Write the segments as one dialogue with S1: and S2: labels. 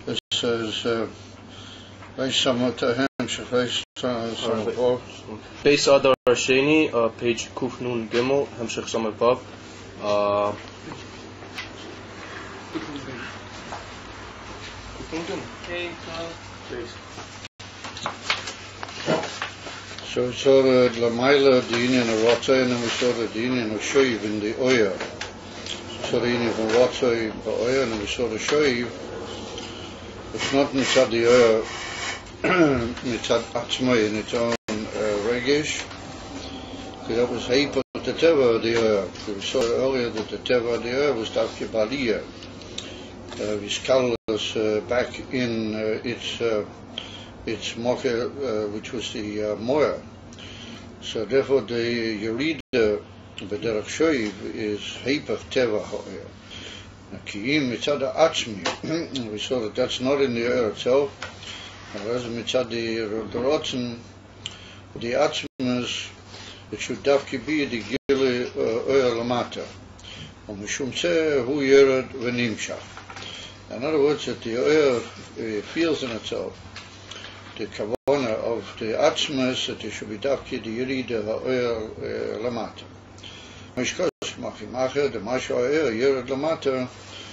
S1: it says, Base
S2: Adar II, page Kuf Nun Gimel, Samech Vav.
S1: So we saw the Lamaila, the Indian of Rotzai, and then we saw the Indian of Shoiv in the Oya. So the Indian from Rotzai, the Oya, and then we saw the Shoiv. It's not Mitzad the Oya, Mitzad Atzmai, in its own Regish. Because that was Heipah the Teva of the Oya. We saw earlier that the Teva of the Oya was Davke Baliyah. Viskalus back in its mocha, which was the Moya. So therefore the Yerida B'derech Shoiv is Heipach Teva Ha'oya. Ki'im Mitzad Atzmi, we saw that that's not in the Oya itself. Whereas Mitzad the Rotzen, the Atzmas, it should dafki be the Gile Oya Lamata. Mishum Tzeh Hu Yered V'Nimshach. In other words, that the Oya feels in itself the kavana of the atzmas that it should be dafki the Yerida Ha'oya Lamata. Mishkos Machimacher, the Masha Oya Yered Lamata,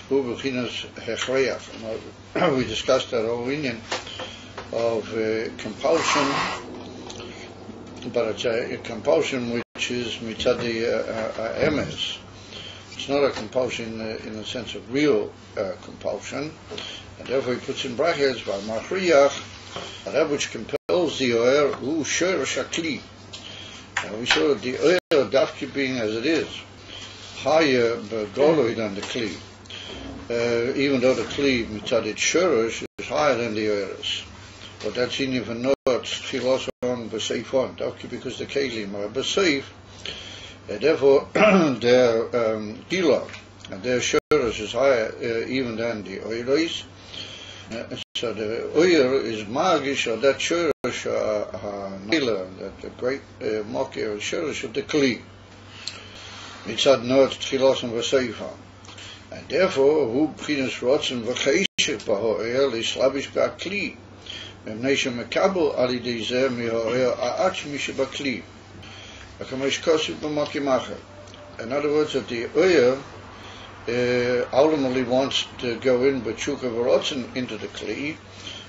S1: Hu B'chinas Hechreach. We discussed that whole union of compulsion, but it's a compulsion which is mitzad emes. It's not a compulsion in the sense of real compulsion, and therefore he puts in brackets by Machriach, that which compels the Oyer, Hu Shorish HaKli. We saw that the Oyer dafki being as it is, higher Goloi than the Kli, even though the Kli mitzad its Shorish is higher than the Oyers. But that's in even not Chiloson B'Seifon, dafki because the Kelim are B'Seif. Therefore, their Gila and their Shorish is higher even than the Oyers. So the Oyer is Magish, or that Shorish, Nila, that the great Mokir Shorish of the Kli. Mitzad not Chiloson B'Seifon. And therefore, Hu B'chinas Rotzen V'Cheishik B'Ha'oyer L'Slavish B'Akli. Memnation Mekabel Ali Zeh Miho'oyer A'achmi Shebakli. In other words, that the Oyer ultimately wants to go in B'Tshuka V'Rotzen into the Kli,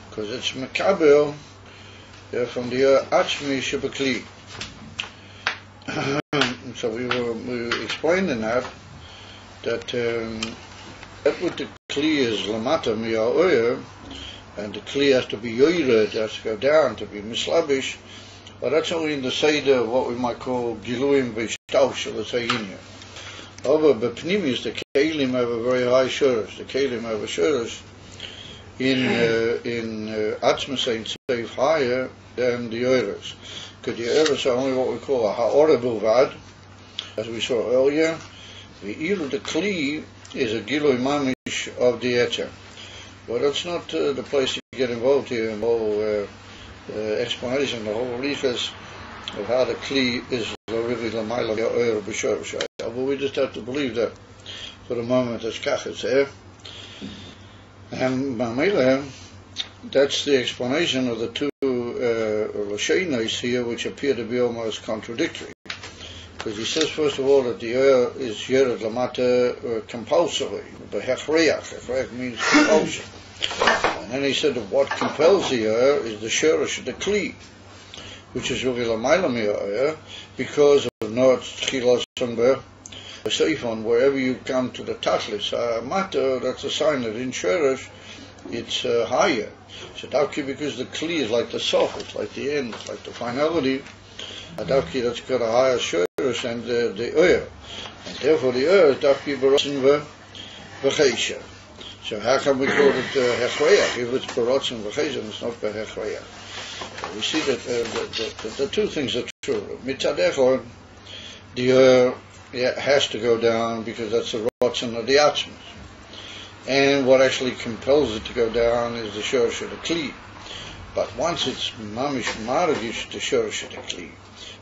S1: because it's Mekabel from the Oyer Achmi Shebakli. So we explained in that what the Kli is Lamata Miho'oyer, and the Kli has to be Yoyred, has to go down to be Mislabish. But that's only in the Seder of what we might call Giluim V'Shtaush, let's say in here. However, B'Pnimis, the Kelim have a very high Shorish. The Kelim have a Shorish in Atzmas Ein Seif higher than the Oyers. Because the Oyers are only what we call a Ha'ora Bilvad, as we saw earlier. The Kli is a Gilui Mamish of the Etcher. Well, that's not the place to get involved here in the whole explanation, the whole religious of how the Kli is really Lamaila Oyer B'Shorish. But we just have to believe that for the moment as Kachetz there. And Mamela, that's the explanation of the two Lashonos here, which appear to be almost contradictory. Because he says, first of all, that the Oyer is Yered Lamata compulsory, but Hechreach means compulsion. And then he said that what compels the Oyer is the Shorish of the Kli, which is really Lamaila Oyer, because of not Chilos and B'Seifon, wherever you come to the Tachlis Mata, that's a sign that in Shorish it's higher. So Davki, because the Kli is like the sof, it's like the end, it's like the finality. Davki, that's got a higher Shorish than the Oyer. And therefore the Oyer is Davki B'Rotzen V'Cheisha. So how can we call it Hechreach? If it's B'Rotzen V'Cheisha, it's not B'Hechreach. We see that the two things are true. Mitzad Echad, the Oyer has to go down because that's the Rotzen of the Atzmas. And what actually compels it to go down is the Shorish of the Kli. But once it's Mamish Maragish, the Shorish of the Kli,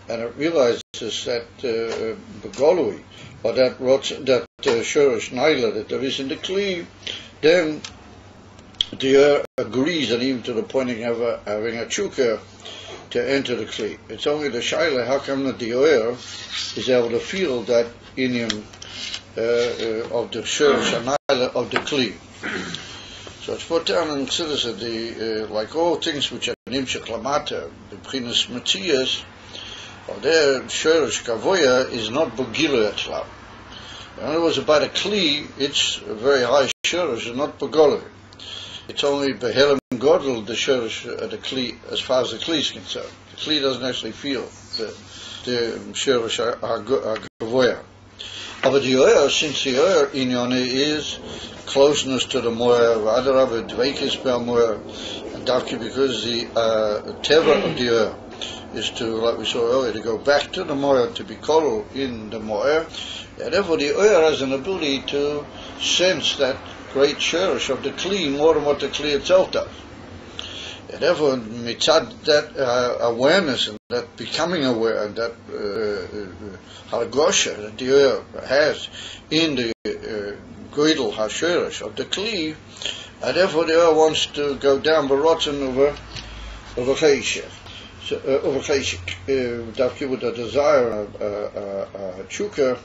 S1: and it realizes that Begolui, or that Shurish Naila that there is in the Kli, then the agrees, and even to the point of having a chukah to enter the Kli. It's only the Shaila, how come that the Oyer is able to feel that inyan of the Shurish Naila of the Kli. So it's put down in Chassidus, like all things which are nimshach lamata, the b'chinas matzias, or their shurish kavoya is not begilu etzlam. In other words, about a kli, it's a very high shurish, it's not begolu. It's only behelem godel the shurish the kli, as far as the kli is concerned. The kli doesn't actually feel the shurish kavoya. But the oyer, since the oyer inyan is closeness to the moyer, Adar II dveikis per moyer, and darky because the teva of the oyer is to, like we saw earlier, to go back to the moyer, to be kol in the moyer. And therefore the oyer has an ability to sense that great shurish of the kli more than what the kli itself does. And therefore, mitzad that awareness and that becoming aware and that hargosha that the oyer has in the Goydel HaShurish of the Kli, and therefore the oyer wants to go down Barotzen over Cheshik. Over Cheshik. Dafki with a desire, chukah,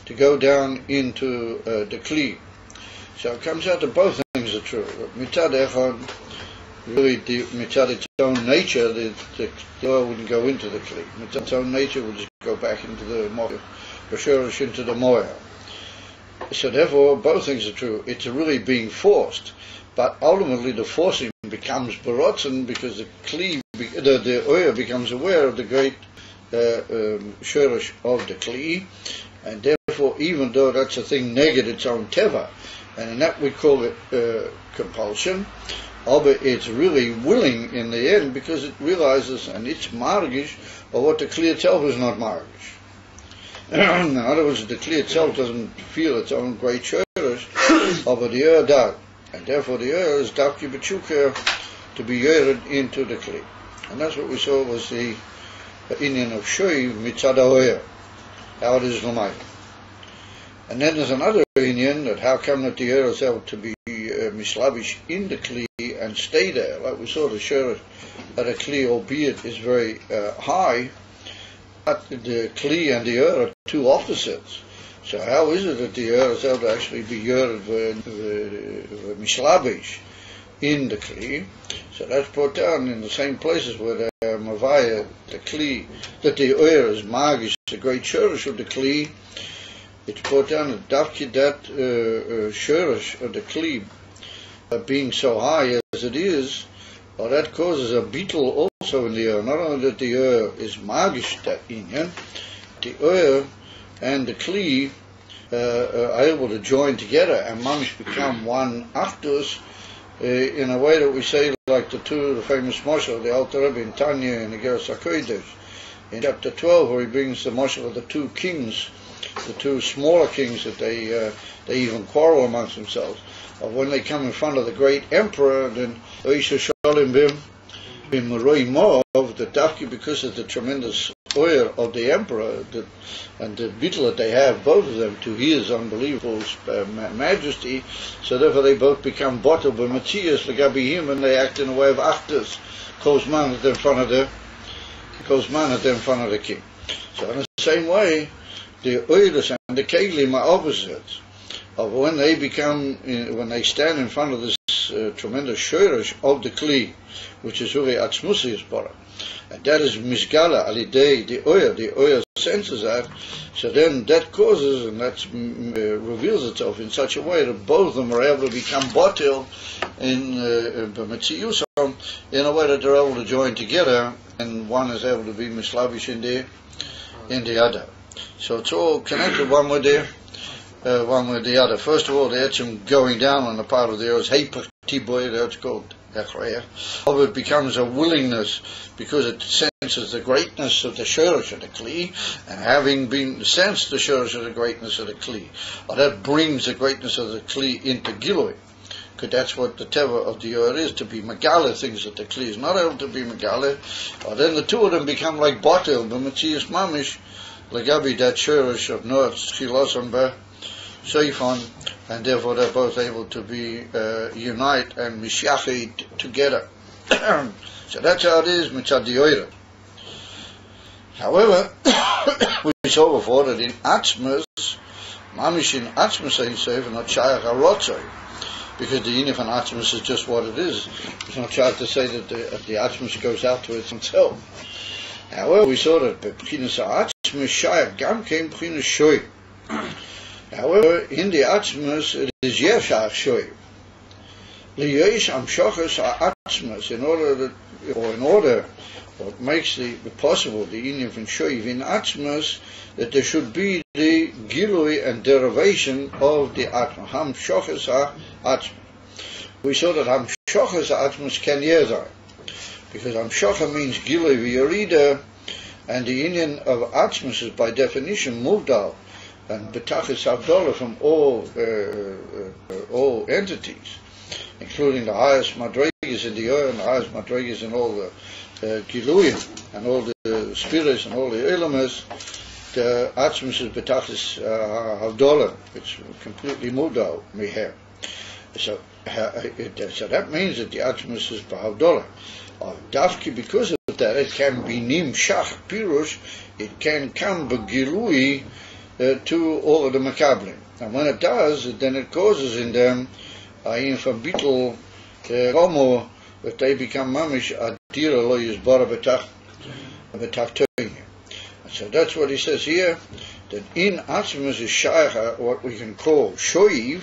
S1: to go down into the Kli. So it comes out that both things are true. Mitzad Echad, really, mitzad its own nature, the oyer wouldn't go into the Kli. Mitzad its own nature would just go back into the Moyer, Shurish into the Moyer. So therefore, both things are true. It's really being forced, but ultimately the forcing becomes barotzen because the kli, the oyer becomes aware of the great shurish of the kli, and therefore, even though that's a thing negative its own teva, and in that we call it compulsion, but it's really willing in the end because it realizes and it's margish of what the kli itself is not margish. In other words, the kli itself doesn't feel its own great shurish, but the oyer does, and therefore the oyer is dafki b'chukah to be yered into the kli, and that's what we saw was the inyan of shoy mitzad oyer, how it is l'mayim. And then there's another inyan that how come that the oyer is able to be mislavish in the kli and stay there, like we saw the shurish at a kli, albeit is very high. But the kli and the oyer are two opposites. So how is it that the oyer is able to actually be yered mishlabish in the kli? So that's brought down in the same places where the mavaya, the kli, that the oyer is magish, the great shurish of the kli. It's brought down that dafki that shurish of the kli being so high as it is, well, that causes a beetle also in the oyer. Not only that the oyer is magish that inyan, the oyer and the kli are able to join together and mamish become one actus in a way that we say like the famous Moshe, the Alter Rebbe in Tanya and the Geras HaKodesh in chapter 12, where he brings the Moshe of the two kings, the two smaller kings that they even quarrel amongst themselves. When they come in front of the great emperor, then Oisha Sholim Bim Maroi Mov, the Dafki, because of the tremendous oyer of the emperor and the beetle that they have, both of them, to his unbelievable majesty, so therefore they both become bottled by Matthias, Legabi him, and they act in a way of actors, Kozman at them in front of the king. So in the same way, the oilers and the kelim are opposites. Of when they stand in front of this tremendous shurish of the kli, which is really atzmusi bara, and that is misgala alidei the oyer senses that, so then that causes and that reveals itself in such a way that both of them are able to become botil in b'metziusom in a way that they're able to join together, and one is able to be mislavish in the other. So it's all connected one with the other. First of all, the etzim going down on the part of the oyer is heipach tiboy, that's called echreya. It becomes a willingness because it senses the greatness of the shurish of the kli, and having been sensed the shurish of the greatness of the kli, that brings the greatness of the kli into gilui, because that's what the teva of the oyer is, to be megale things that the kli is not able to be megale. Then the two of them become like botel, b'metzias mamish, legabi that shurish of noach chilosam Seifon, and therefore they're both able to be unite and mishyachid together. So that's how it is mitzad the. However, we saw before that in Atzmus, mamish in Atzmus Ein Sof, not shayach harotzoi, because the inyan of Atzmus is just what it is. It's not shayach to say that the Atzmus goes out to itself. However, we saw that b'chinas Atzmus shayach gam kein b'chinas shoy. However, in the Atzmus it is shayach shoy. Liyesh amshachas ha'atzmus, in order, what makes the possible, the inyan of shoiv in Atzmus, that there should be the gilui and derivation of the Atzmus. Hamshachas ha'atzmus. We saw that hamshachas ha'atzmus can yezai, because hamshacha means gilui v'yarida, and the inyan of Atzmus is by definition muvdal and betachis havdalah from all entities, including the highest madrigas in the earth and the highest madrigas in all the Giluyim and all the spirits and all the elemas. The Atzmus is betachis havdalah. It's completely mudal miher. So that means that the Atzmus is b'havdalah. Dafki, because of that, it can be nimshach pirush. It can come b'gilui to all of the makablim. And when it does, then it causes in them from bittul romo, that they become mamish adira lo yizbara betachtoinim. So that's what he says here, that in Atzmus is shayach, what we can call shoiv,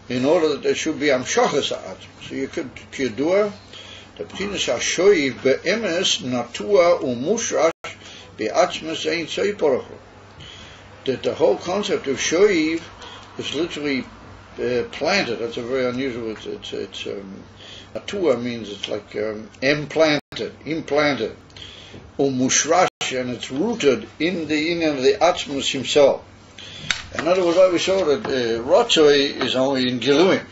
S1: in order that there should be amshachas ha'atzmus. So you could kiyadua, the b'chinas ha'shoiv be'emes natua u'mushrash be'atzmus ein tzeiporachu. That the whole concept of shoiv is literally planted. That's a very unusual. It's natua means it's like implanted, mushrash, and it's rooted in the inyan of the Atzmus himself. In other words, like we saw that rotzoi is only in Giluim,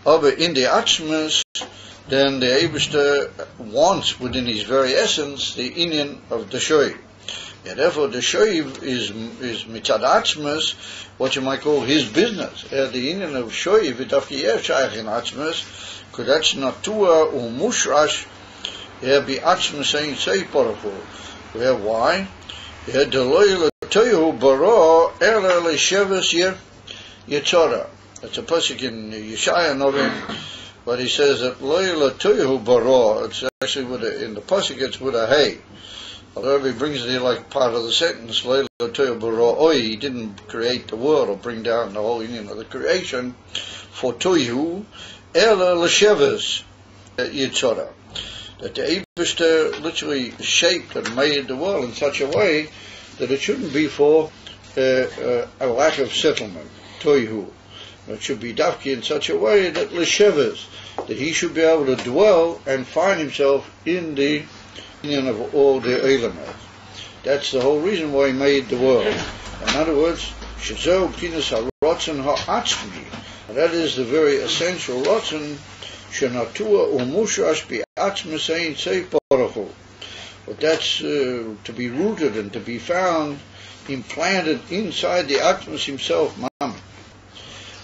S1: but in the Atzmus, then the Eibishter wants within his very essence the inyan of the shoiv. And therefore, the shoiv is mitzad Atzmus, what you might call his business. The inyan of shoiv is dafki shayach in Atzmus, because that's natua mushrash be Atzmus ein tzeiporachu. Why? Deloy letoyu bara ela lesheves yetzora. That's a pasuk in Yeshaya Novim, but he says that loy letoyu bara. It's actually in the pasuk it's with a hey. Although he brings it here like part of the sentence, loy letoyu bara oi. He didn't create the world or bring down the whole union of the creation. For toyu ela lesheves yetzora. That the Eibishter literally shaped and made the world in such a way that it shouldn't be for a lack of settlement, toihu. It should be dafki in such a way that l'sheves, that he should be able to dwell and find himself in the union of all the elements. That's the whole reason why he made the world. In other words, shezo p'kinas ha'rotzen ha'atzmi. That is the very essential rotzen. Shenatua umushrash be'atzmus ein tzeiporachu. But that's to be rooted and to be found, implanted inside the Atzmus himself, Mam.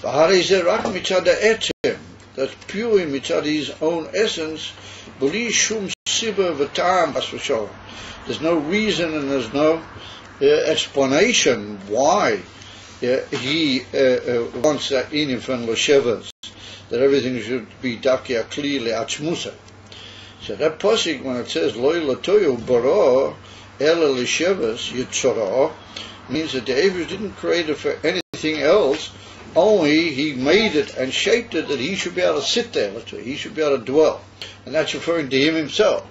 S1: V'harei zeh rak mitzad ha'etzem. That's purely mitzad his own essence. B'li shum siba v'tam bas v'sholem. There's no reason and there's no explanation why he wants that inyan from l'shevas, that everything should be dakia kli le'atzmusa. So that pasuk, when it says loy latoyu bara ela l'shevas yitzorah, means that the Eibush didn't create it for anything else, only he made it and shaped it that he should be able to sit there, he should be able to dwell. And that's referring to him himself.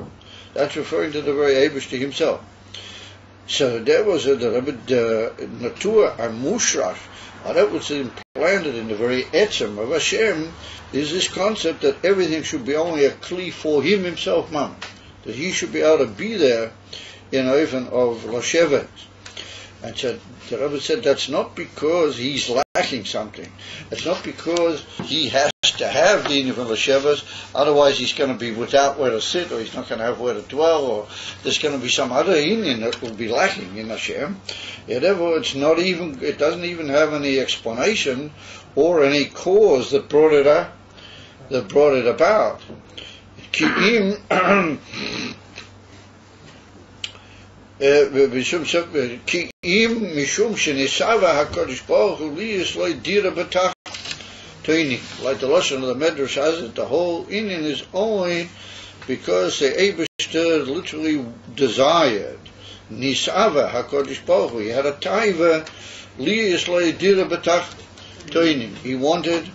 S1: That's referring to the very Eibush to himself. So there was the natura and mushrash, that was implanted in the very etzem of Hashem, is this concept that everything should be only a kli for him himself, Mam. That he should be able to be there in oven of Lashevet. And so the Rebbe said that's not because he's lacking something. It's not because he has to have the inyan of Lashevas, otherwise he's going to be without where to sit, or he's not going to have where to dwell, or there's going to be some other inyan that will be lacking in Hashem. Therefore, it doesn't even have any explanation or any cause that brought it about. כי אם משום שניסבה הקדוש ברוך הוא לי יש לו דירה בתחתונים. Like the Lashon of the Medrash has it, the whole Indian is only because the Eibishter literally desired. Nisava HaKadosh Baruch Hu, he had a taiva, li is lo dira betachtonim. He wanted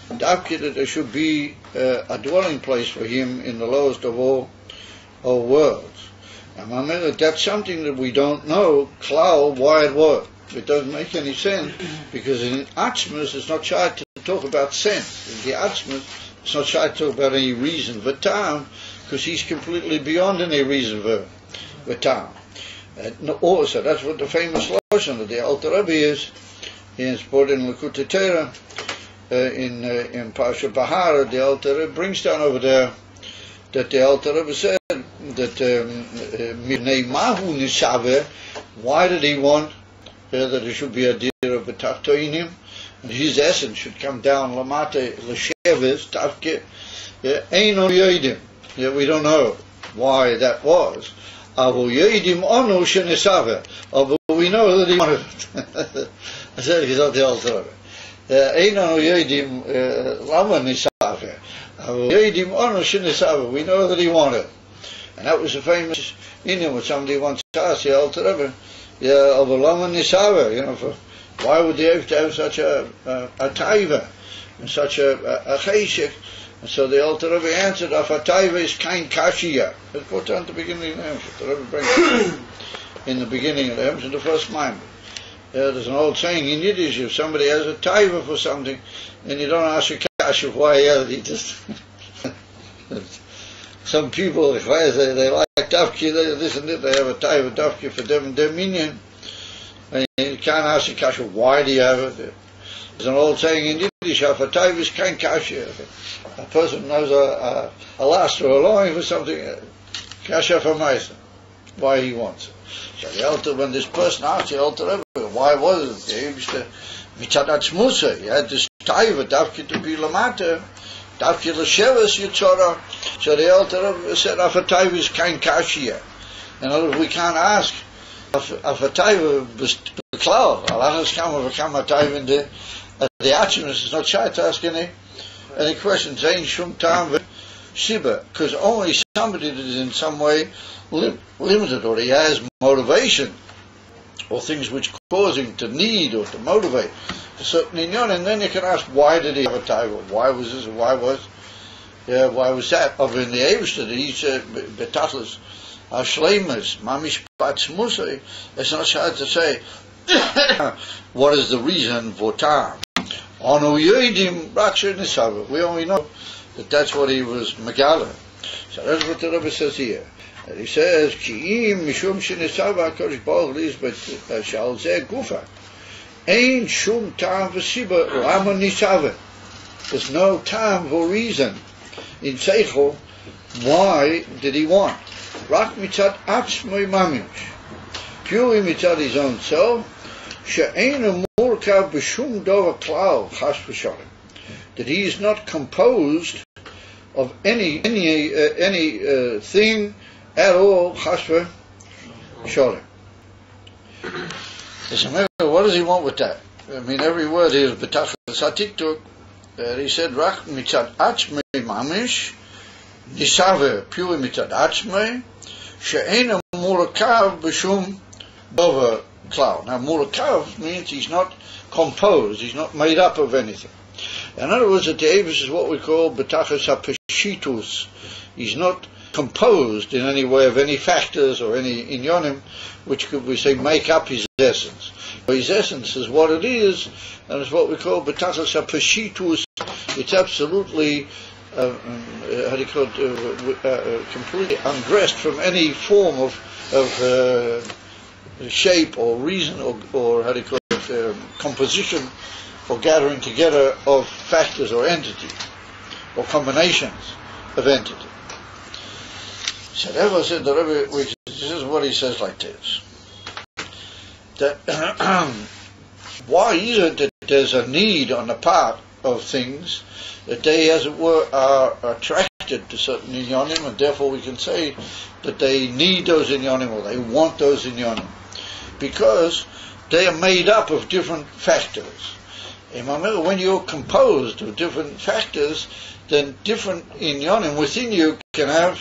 S1: that there should be a dwelling place for him in the lowest of all worlds. And that's something that we don't know, klal, why it was. It doesn't make any sense, because in Atzmus it's not shy to talk about sense. In the Atzmus it's not shy to talk about any reason, v'tam, because he's completely beyond any reason for v'tam. Also, that's what the famous Lashon of the Alter Rebbe is. It's brought in Likutei Torah, in Parsha Bahar. The Alter Rebbe brings down over there that the Alter Rebbe said that Mirnei Mahu Nisave, why did he want that there should be a dira betachtonim, and his essence should come down lamate l'sheves tavke eino yodim. Yeah, we don't know why that was. Avu yodim onu shenisave. But we know that he wanted it. I said he's not the Alter Rebbe. Eino yodim lama nisave. Avu yodim onu shenisave. We know that he wanted it. And that was a famous Indian when somebody once asked the Alter Rebbe, of a lama nisava, why would they have to have such a taiva and such a cheshek? And so the Alter Rebbe answered, "Af a taiva is kain kashiya." Let's put down at the beginning of the Hemshech. The Rebbe brings in the beginning of the Hemshech, the first line. There's an old saying in Yiddish: if somebody has a taiva for something, and you don't ask a kasha why he has it, he just some people, they like dafki, this and that, they have a taiva dafki for them and their minyan. And you can't ask the kasha, why do you have it? There's an old saying in Yiddish, a taiva is kein kasha. A person knows a last or a longing for something, kasha for Maisa, why he wants it. So the Alter, when this person asked the Alter Rebbe, why was it? He used to, mitzad atzmusa, he had this taiva dafki to be lamata, dafki l'shevas yitzora. So the Alter Rebbe said, "Af a taiva is kein kashiya." In other words, we can't ask af a taiva b'klal. Allah has come a taiva in the Atzmus. It's not shy to ask any questions. Zayin shum tam v'siba, because only somebody that is in some way limited, or he has motivation, or things which cause him to need or to motivate a certain inyan, and then you can ask, why did he have a taiva? Why was this? Why was that? Of in the Eivishter, he's betatlas, shleimus, mamish patzmusay. It's not hard to say what is the reason for tam. Onu yodim raksha nisava. We only know that that's what he was megala. So that's what the Rebbe says here. And he says, "Ki im mishum shenisava HaKadosh Baruch Hu is b'shal zeh gufa. Ein shum tam v'siba lama nisava." There's no time or reason in Seichel, why did he want? Rak mitzad atzmoi mamish, purely mitzad his own self, she'einu murkav b'shum dova klal chas v'shalom, that he is not composed of any thing at all chas v'shalom. What does he want with that? I mean, every word here is betachas hatiktuk. He said, "Rak mitzad atzmei mamish, nisave pure mitzad atzmei, she'ena murakav b'shum dova klal." Now, murakav means he's not composed, he's not made up of anything. In other words, that the Avis is what we call betachas hapeshitus. He's not composed in any way of any factors or any inyonim, which could we say make up his essence. His essence is what it is, and it's what we call betachas hapeshitus. It's absolutely completely undressed from any form of shape or reason or how do you call it, composition or gathering together of factors or entities. or combinations of entity. So therefore said the Rebbe, this is what he says like this. That why is it that there's a need on the part of things that they, as it were, are attracted to certain inyanim, and therefore we can say that they need those inyanim, or they want those inyanim, because they are made up of different factors. When you're composed of different factors, then different inyanim within you can have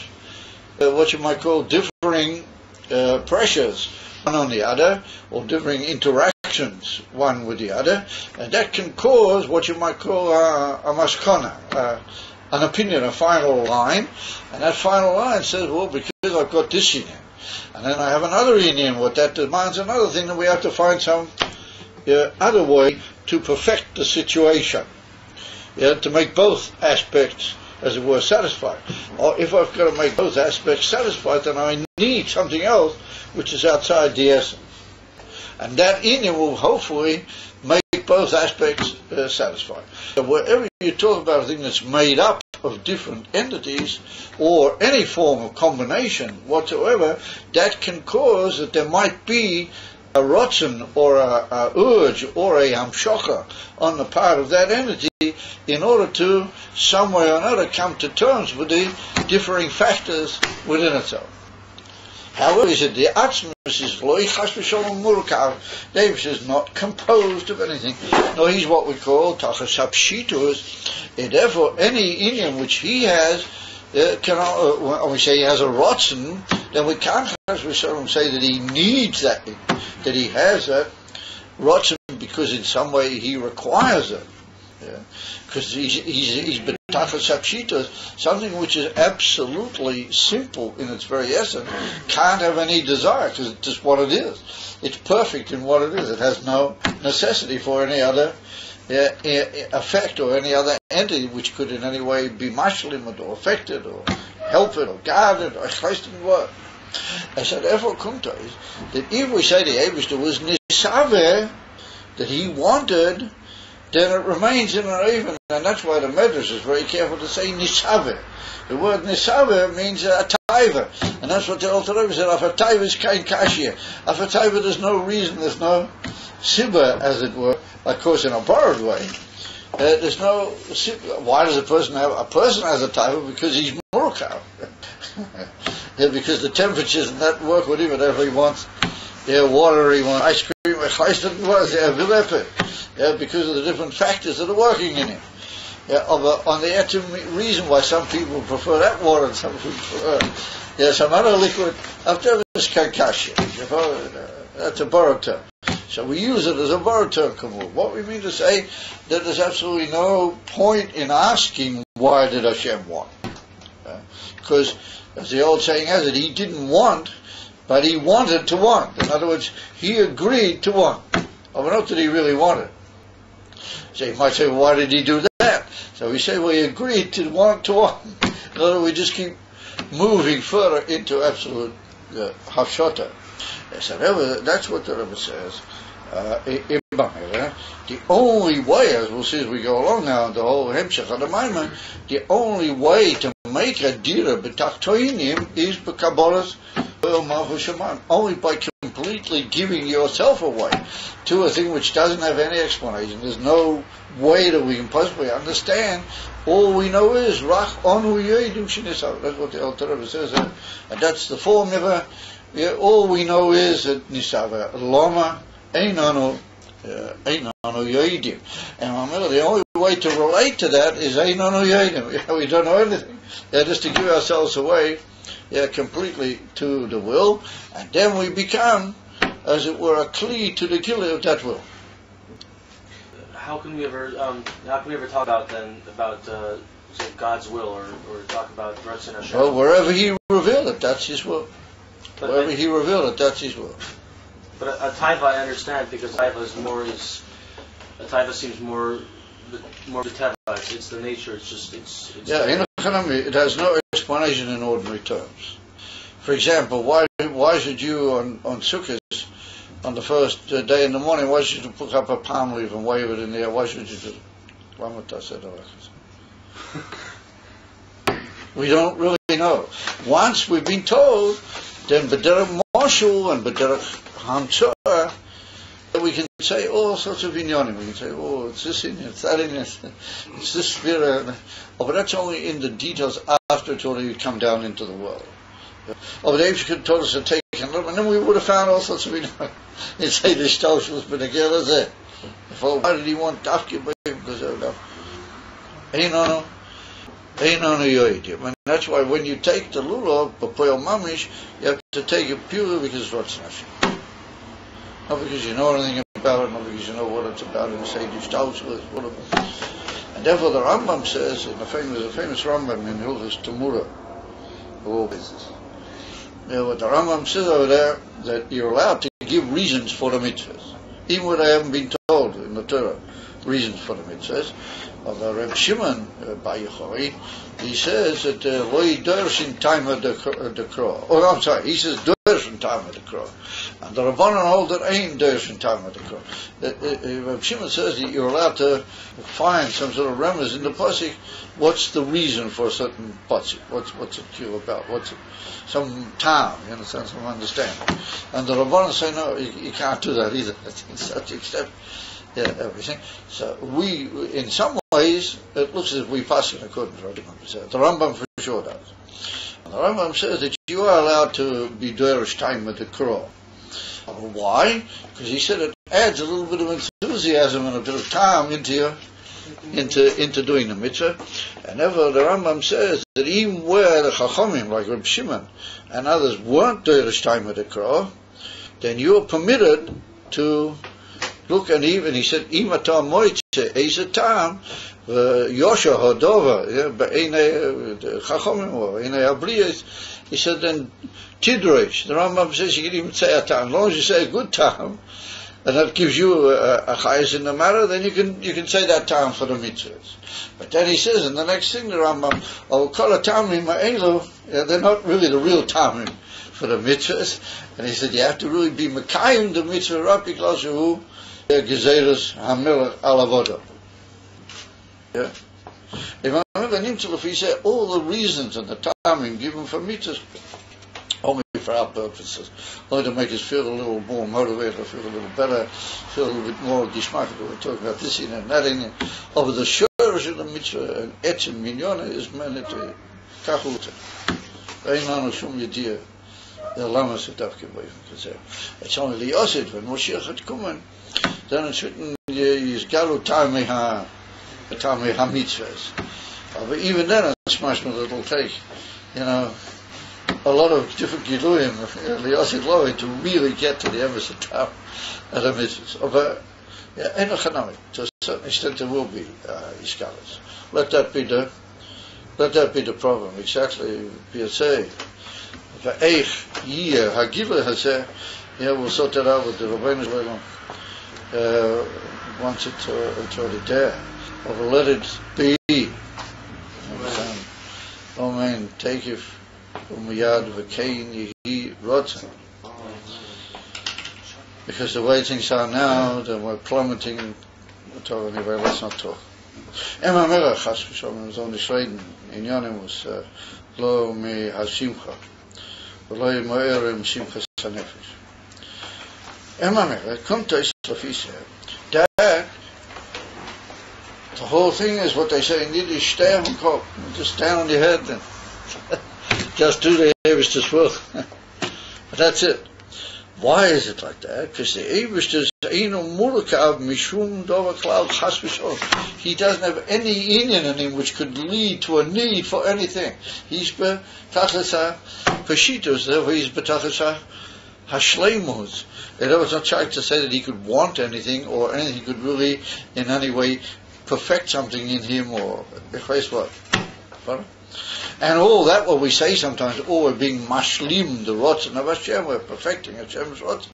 S1: what you might call differing pressures one on the other, or differing interactions one with the other, and that can cause what you might call a maskana, an opinion, a final line, and that final line says, well, because I've got this inyan, and then I have another inyan, what that demands another thing, that we have to find some other way to perfect the situation, to make both aspects, as it were, satisfied. Or if I've got to make both aspects satisfied, then I need something else which is outside the essence. And that inyan will hopefully make both aspects satisfied. So wherever you talk about a thing that's made up of different entities, or any form of combination whatsoever, that can cause that there might be a rotzen, or a urge, or a hamshocha on the part of that entity, in order to, some way or another, come to terms with the differing factors within itself. However, is it the atzmus is loy chas v'sholom murkav? Davis is not composed of anything. No, he's what we call tachas hapshitus, and therefore any inyan which he has, when we say he has a rotzen, then we can't chas v'sholom say that he needs that he has that rotzen because in some way he requires it. Because he's betachas hapshitus, something which is absolutely simple in its very essence, can't have any desire, because it's just what it is. It's perfect in what it is. It has no necessity for any other effect or any other entity which could in any way be mashlim or affect it or help it or guard it or what. And so therefore kunta is that if we say the Eibishter was nisaveh, that he wanted, then it remains in an even, and that's why the Medrash is very careful to say nisaveh. The word nisaveh means a taiva, and that's what the Alter Rebbe said, af a taiva is kain kashia. Af a taiva, there's no reason, there's no sibba, as it were, of course in a borrowed way. There's no sibba. Why does a person has a taiva? Because he's murkav. Because the temperatures and that work with him, whatever he wants, water, he wants ice cream, because of the different factors that are working in him. On the actual reason why some people prefer that water and some people prefer some other liquid, after this kankashia. That's a borrowed term. So we use it as a borrowed term. What we mean to say, that there's absolutely no point in asking why did Hashem want. Because, as the old saying has it, he didn't want, but he wanted to want. In other words, he agreed to want. But not that he really wanted. So you might say, well, why did he do that? So we say, well, he agreed to want. In other words, we just keep moving further into absolute hafshata. So that's what the Rebbe says. The only way, as we'll see as we go along now, the whole Hemshech of the Maimon, the only way to make a dira b'tachtoinim is b'kabbalas only by completely giving yourself away to a thing which doesn't have any explanation. There's no way that we can possibly understand. All we know is Rach Onu Yedim Shinisav. That's what the Alter Rebbe says, and that's the formula. All we know is that Nisava Loma Einanu Yoidim. And the only way to relate to that is Einanu Yoidim. We don't know anything. Just to give ourselves away completely to the will, and then we become, as it were, a kli to the kili of that will.
S2: How can we ever talk about say God's will, or talk about Ratzon Hashem?
S1: Well, wherever He revealed it, that's His will. Wherever He revealed it, that's His will.
S2: But a taiva I understand, because a taiva seems more the teva. It's the nature. It's
S1: in economy, it has no explanation in ordinary terms. For example, why should you on Sukkot, on the first day in the morning, why should you pick up a palm leaf and wave it in the air? Why should you do it? We don't really know. Once we've been told, then B'derech Moshul and B'derech Hamtzor, we can say all sorts of inyonim. We can say, oh, it's this in it, it's that in it, it's this spirit. Oh, but that's only in the details after it's already come down into the world. Oh, but if you could told us to take a little, and then we would have found all sorts of inyonim. You'd say the Shtosh was B'negel Azeh. Why did he want Tafki B'im? Because and that's why when you take the lulav, B'poyel Mamish, you have to take it purely because it's Rotz Nashim. Not because you know anything about it, not because you know what it's about, and say the Shtosh was one of them. And therefore the Rambam says, in the famous Rambam in Hilchos Tumura, of all business, what the Rambam says over there, that you're allowed to give reasons for the mitzvahs, even when they haven't been told in the Torah, reasons for the mitzvahs. Of the Reb Shimon by Yechori, he says that Loi Dersh in time of the crow. Oh, I'm sorry, he says Dersh in time of the crow. And the Rabbanan hold that ain't Dersh in time of the crow. Reb Shimon says that you're allowed to find some sort of remnants in the pasuk. What's the reason for a certain pasuk? What's it cue about? What's it? Some time, you understand, some understanding. And the Rabbanan say, no, you can't do that either. In such extent. Yeah, everything. So we, in some ways, it looks as if we pass in accordance with what the Rambam says. The Rambam for sure does. And the Rambam says that you are allowed to be derish time with the crow. Why? Because he said it adds a little bit of enthusiasm and a bit of time into doing the mitzvah. And therefore the Rambam says that even where the Chachamim, like Reb Shimon and others, weren't derish time with the crow, then you are permitted to look, and even he said, "Imata moitze ezetam Yosha Hodova be'enei Chachamim or be'enei Abriyos." He said, then Tidrosh. The Rambam says you can even say a time, as long as you say a good time, and that gives you a chayes in the matter, then you can say that time for the mitzvahs. But then he says in the next thing, the Rambam, "Oh, kol hatamim ha'elu," they're not really the real tamim for the mitzvahs. And he said you have to really be mekayim the mitzvah right because who Gezeres HaMelech Al Avodah. Yeah. If I remember Nimtzalef, he said all the reasons and the timing given for mitzvahs, only for our purposes, only to make us feel a little more motivated, feel a little better, feel a little bit more geschmack. We're talking about this in and that in. Over the shores of the mitzvah and etzim minyona is meant to kachuta. Ein lanu shum yediyah. The Lama said it's only the Yosid when Moshiach had come, then it's written Yizgalu Tamei HaMitzvahs. But even then it's much more it'll take, a lot of different Giluyim, the Yosid Loy, to really get to the Emes Tam of the mitzvahs. But Enochanami, to a certain extent there will be Yizgalus. Let that be the problem. Exactly, PSA. Ve'eich yiyeh hagilui hazeh, we'll sort that out with the Rabbeinu Shalom once it's already there. Or let it be. Amen. Teikif umiyad v'kein yehi rotzen. Because the way things are now, then we're plummeting. Anyway, let's not talk. Emma Melech, Chas v'sholom, was only Sweden. In Yonim was lo mi hasimcha. V'lo mo'erim simchas hanefesh. Emma Melech, come to Yisrael, that the whole thing is what they say in Yiddish, stay on top, just stand on your head and just do the Eibishter's will. But that's it. Why is it like that? Because the Eibishter's Eino Murakav Mishum Dova Cloud Chas v'sholom. He doesn't have any inyan in him which could lead to a need for anything. He's betachas ha-peshitos, therefore he's betachas ha-shleimus. In other words, not trying to say that he could want anything or anything could really in any way perfect something in him or replace what? And all that what we say sometimes, we're being mashlim, the rotzen of Hashem, we're perfecting Hashem's rotzen.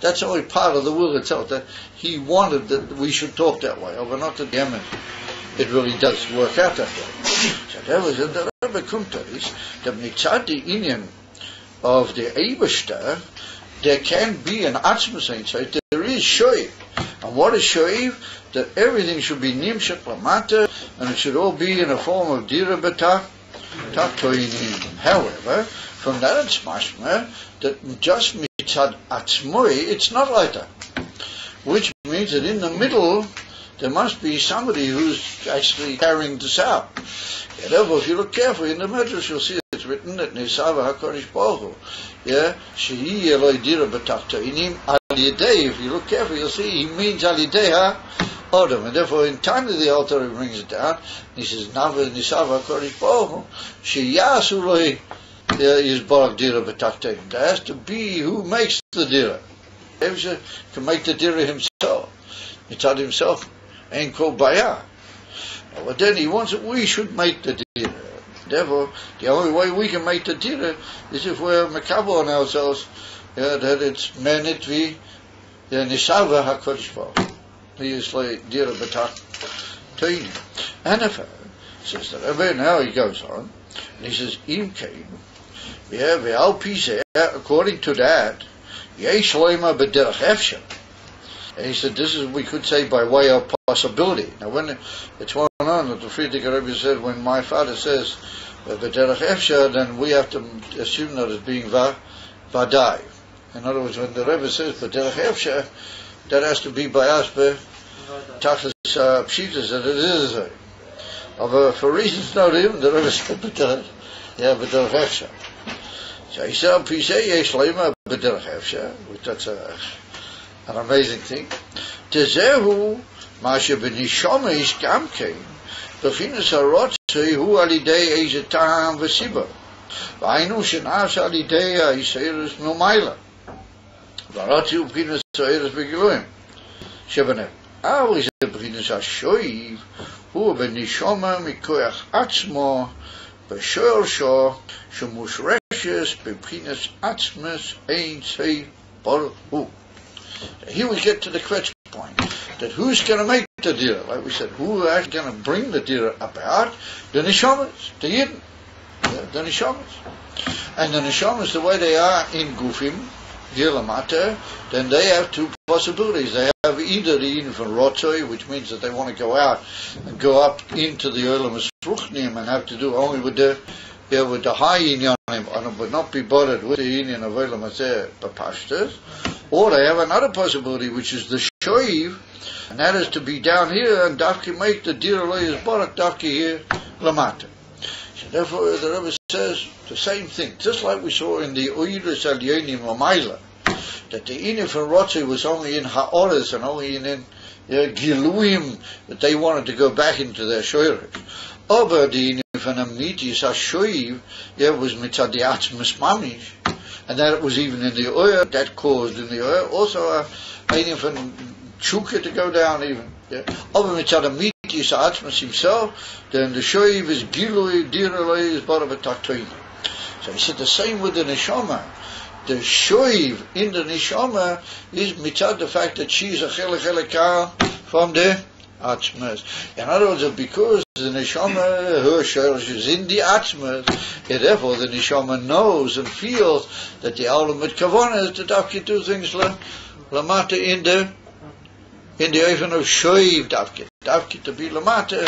S1: That's only part of the will itself, that he wanted that we should talk that way, but not that it really does work out that way. So that was the Rebbe Kumtais, the mitzadi inyan of the Eibishter, there can be an atzmus inside, there is shoiv. And what is shoiv? That everything should be nimshak lamata, and it should all be in a form of dira b'tah, Tachtoinim. However, from that it's mashma that just mitzad atzmoi, it's not like that. Which means that in the middle there must be somebody who's actually carrying this out. Therefore, if you look carefully in the Medrash, you'll see it's written that Nisava HaKadosh Baruch Hu, Shehi Eloi Dira B'Tachtoinim Al Yedei. If you look carefully, you'll see he means Al Yedei HaOdam. And therefore, in time of the altar, he brings it down. He says, Nisava HaKadosh Baruch Hu, Sheyas Uloi is Baruch Dira B'Tachtoinim. There has to be who makes the Dira. He can make the Dira himself. Mitzad himself ain't called Bayah. But then he wants that we should make the Dira. Therefore, the only way we can make the Dira is if we're makabel on ourselves that it's menitvi nisava HaKadosh Baruch Hu. He is like Dira B'Tachtoinim. And if says that Rebbe, now he goes on, and he says, Im Kain, Ve'al Pizeh, according to that, Yesh Loima B'Derech Efsher. And he said, this is, we could say, by way of possibility. Now, when it's one on that the Frierdiker Rebbe said, when my father says B'Derech Efsher, then we have to assume that it's being Vadai. In other words, when the Rebbe says B'Derech Efsher, that has to be by us, Tachlis Pshitas, that it is. For reasons not even, the Rebbe said B'Derech Efsher. So he said, Pisei Yesh Leima B'Derech Efsher, which that's an amazing thing. Tezehu Masha B'Nishoma is Gamkein, B'Chinas HaRotzei Hu Alidei Eize Ta'am V'Siba, V'Ainu Shenas Alidei HaIseiris Nomaila, V'Arotzi B'Chinas HaIseiris B'Giluim, Shebenet. Is the B'Chinas HaShoiv Hu B'Nishoma Mikoyach Atzmo B'Shor Shor Shemushreshes B'Chinas Atzmes Ein Sei Baruch Hu. Here we get to the question point, that who's going to make the Dira? Like we said, who is actually going to bring the Dira about? The Neshamas, the Yidden, the Neshamas. And the Neshamas, the way they are in Gufim, Yilamata, then they have two possibilities. They have either the Yidden from Rotzoi, which means that they want to go out and go up into the Olam Esruchnim and have to do only with the high Inyanim, and would not be bothered with the Inyan of Olam Hazeh B'Pashtas. Or they have another possibility, which is the Shoiv, and that is to be down here and Dafki make the Dira Loyes Barak Dafki here Lamata. So therefore the Rebbe says the same thing, just like we saw in the Oiris Al Yonim Amaila, that the Inyan from Rotzi was only in Ha'oris and only in Giluim, that they wanted to go back into their Shoirish. Over the Inyan from Amitis HaShoiv, was Mitzad Atzmas Mamish. And that was even in the oil, that caused in the oil, also a from Chukah to go down even. Over Mitzad Amitis Atzmas himself, then the Shoiv is Gilui, Diralei is Barav Tachtoinim. So he said the same with the Neshama. The Shoiv in the Neshama is Mitzad the fact that she is a Chelekah from the Atzmas. In other words, because the Neshama, her Shorish is in the Atzmas, and therefore the Neshama knows and feels that the ultimate Kavanah is to Dafki do things Lamata in the even of Shoiv Dafki to be Lamata,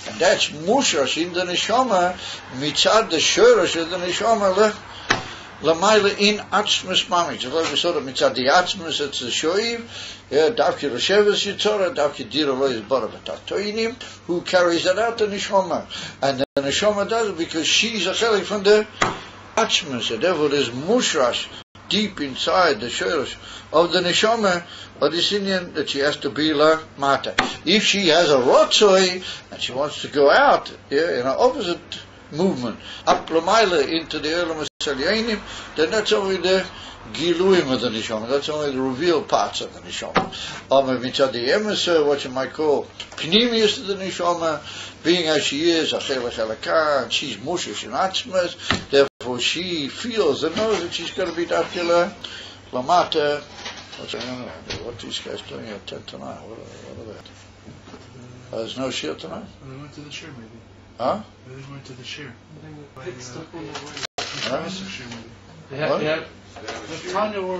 S1: and that's Mushash in the Neshama, Mitzad the Shorish of the Neshama Lamaila in Atzmas Mamish. Like we saw that Mitzad the Atzmas, it's the Shoiv, Dafki Rosheves Yitzorah, Dafki Dira Lois Barav Tachtoinim, who carries that out, the Neshama. And the Neshama does it because she's a chelik from the Atzmas, and therefore there's Mushrash deep inside the Shorish of the Neshama, of this Indian, that she has to be La Mata. If she has a Rotzoi, and she wants to go out, in an opposite movement, up Lamaila into the Olam Salyanim, then that's only the Giluim of the Neshama, that's only the revealed parts of the Neshama. Mitzad the Emes, what you might call Pnimius of the Neshama, being as she is, Achel Chelakah, and she's Mushish and Atzmas, therefore she feels and knows that she's going to be Dafkila Lamata. What these guys doing at 10 tonight? What are they? There's no shir tonight?
S3: They went to the shir, maybe.
S1: Huh?
S3: They went to the shir.
S1: What?
S3: Tanya or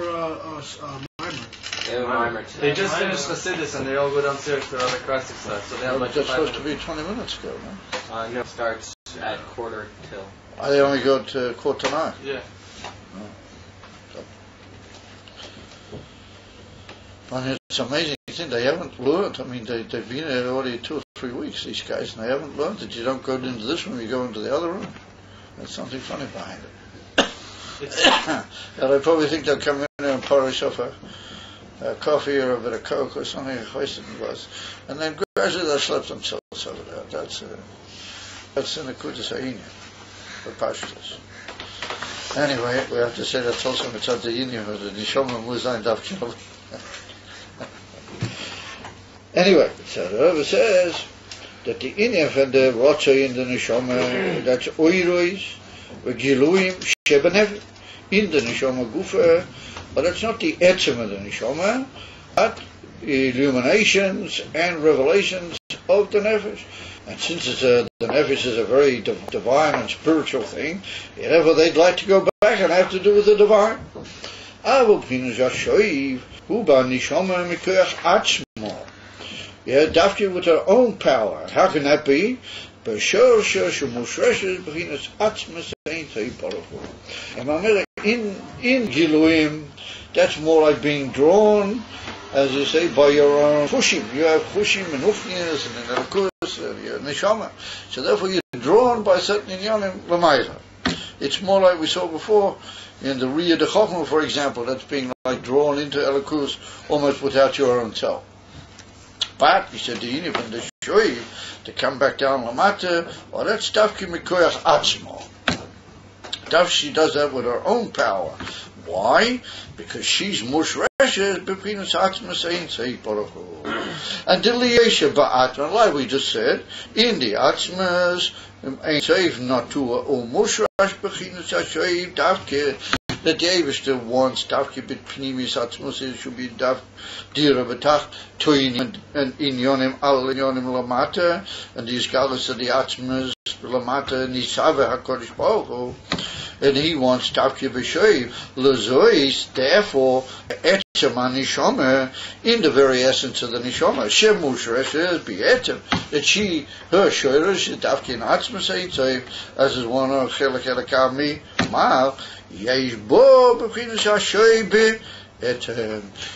S3: Mimer.
S2: They just finished Chassidus and they all go downstairs to the other classic side. So they have
S1: That's supposed to be 20 minutes ago, no?
S2: No, it starts at quarter till.
S1: They only go to 8:45.
S2: Yeah.
S1: And it's an amazing thing. They haven't learned. I mean, they've been there already 2 or 3 weeks, these guys, and they haven't learned that you don't go into this room, you go into the other room. There's something funny behind it. And I probably think they'll come in there and polish off a coffee or a bit of Coke or something, a hoist in glass. And then gradually they'll slap themselves over there. That's in the Kudas Ha'inyan, the Pashtus. Anyway, we have to say that's also mitzad the Inyan, or the Nishoma Muzayin Daf Kilov. Anyway, so the Rebbe says that the Inyan and the Rotzoy in the Nishoma, that's Oirois, Giluim, Shebenev, in the Nishoma Gufa, but that's not the Etzem of the Nishoma, but illuminations and revelations of the Nefesh. And since the Nefesh is a very divine and spiritual thing, therefore they'd like to go back and have to do with the divine. Yeah, Dafki with her own power. How can that be? In Giluim, that's more like being drawn, as you say, by your own chushim. You have chushim and ufnias and elikus and your neshama. So therefore you're drawn by certain inyanim l'mayla. It's more like we saw before in the Riyah de Chochmah, for example, that's being like drawn into elikus almost without your own self. But he said the inyan from the shoy to come back down lamata, or that's dafki mikoyach atzmo. She does that with her own power. Why? Because she's mushreshes between us atzmas ein tzeit baruch hu. And the liyesha ba'atma, like we just said, in the atzmas ein tzeit not to o mushresh between us hashoy dafke. That the Eibishter wants dafke betpnimis atzmus, it should be daf dira betach toin and inyonim al inyonim lamata, and these galas of the atzmas lamata nisave hakodesh baruch hu. And he wants dafke b'shoy lezois, therefore etzem nishoma, in the very essence of the nishoma shemushresh is be'etzem, that she her shoyrish is dafke in atzmas ein tzeit, as is one of chelek elakami mal.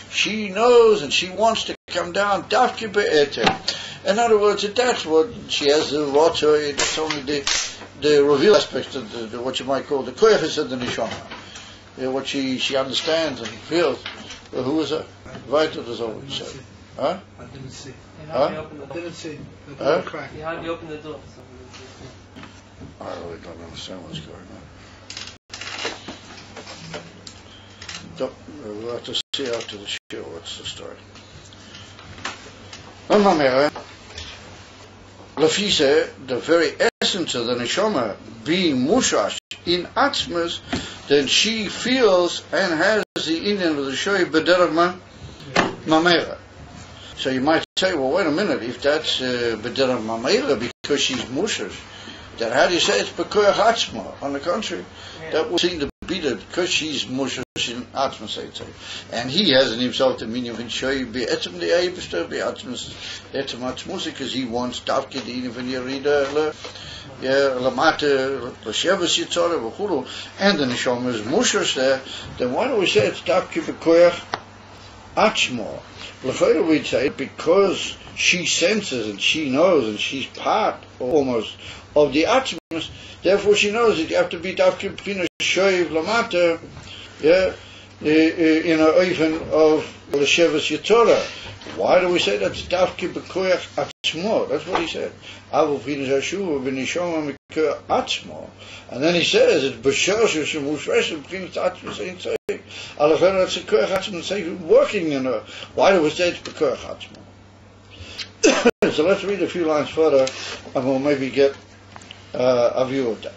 S1: She knows and she wants to come down. In other words, that's what she has the rotzoy. It's only the reveal aspect of the what you might call the koyachis of the neshama. What she understands and feels. Who is it? Weiter does always say. Huh?
S3: I didn't see.
S1: Huh?
S3: I didn't see. The
S1: Huh?
S3: door cracked.
S2: You hardly opened the door.
S1: I really don't understand what's going on. We'll have to see after the show what's the story. Lafise, the very essence of the neshama being mushash in atzmas, then she feels and has the inyan of the shoy b'derech mamera. So you might say, well, wait a minute, if that's b'derech mamera because she's mushash, then how do you say it's b'koyach atzma? On the contrary, that would seem to be that because she's mushash in atzmas, and he has in himself the meaning of shoy be'etzem the eibishter be'atzmas etzem atzmus, because he wants dafke the inyan from yerida lamata l'shevas yitzorah v'chulu, and the neshama is mushash there. Then why do we say it's dafke b'koyach atzma? L'chayra we'd say because she senses and she knows and she's part almost of the atzmas, therefore she knows that you have to be dafke b'china shoy lamata, in a oven of l'shevas yitzorah. Why do we say that's dafke b'koyach atzmo? That's what he said. Avu b'chinas hashuva b'nishoma b'koyach atzmo. And then he says it's b'shosh shemushresh b'chinas atzmo ein tzeit. Alachar that's a koyach atzmo say working in her. Why do we say it's b'koyach atzmo? So let's read a few lines further, and we'll maybe get a view of that.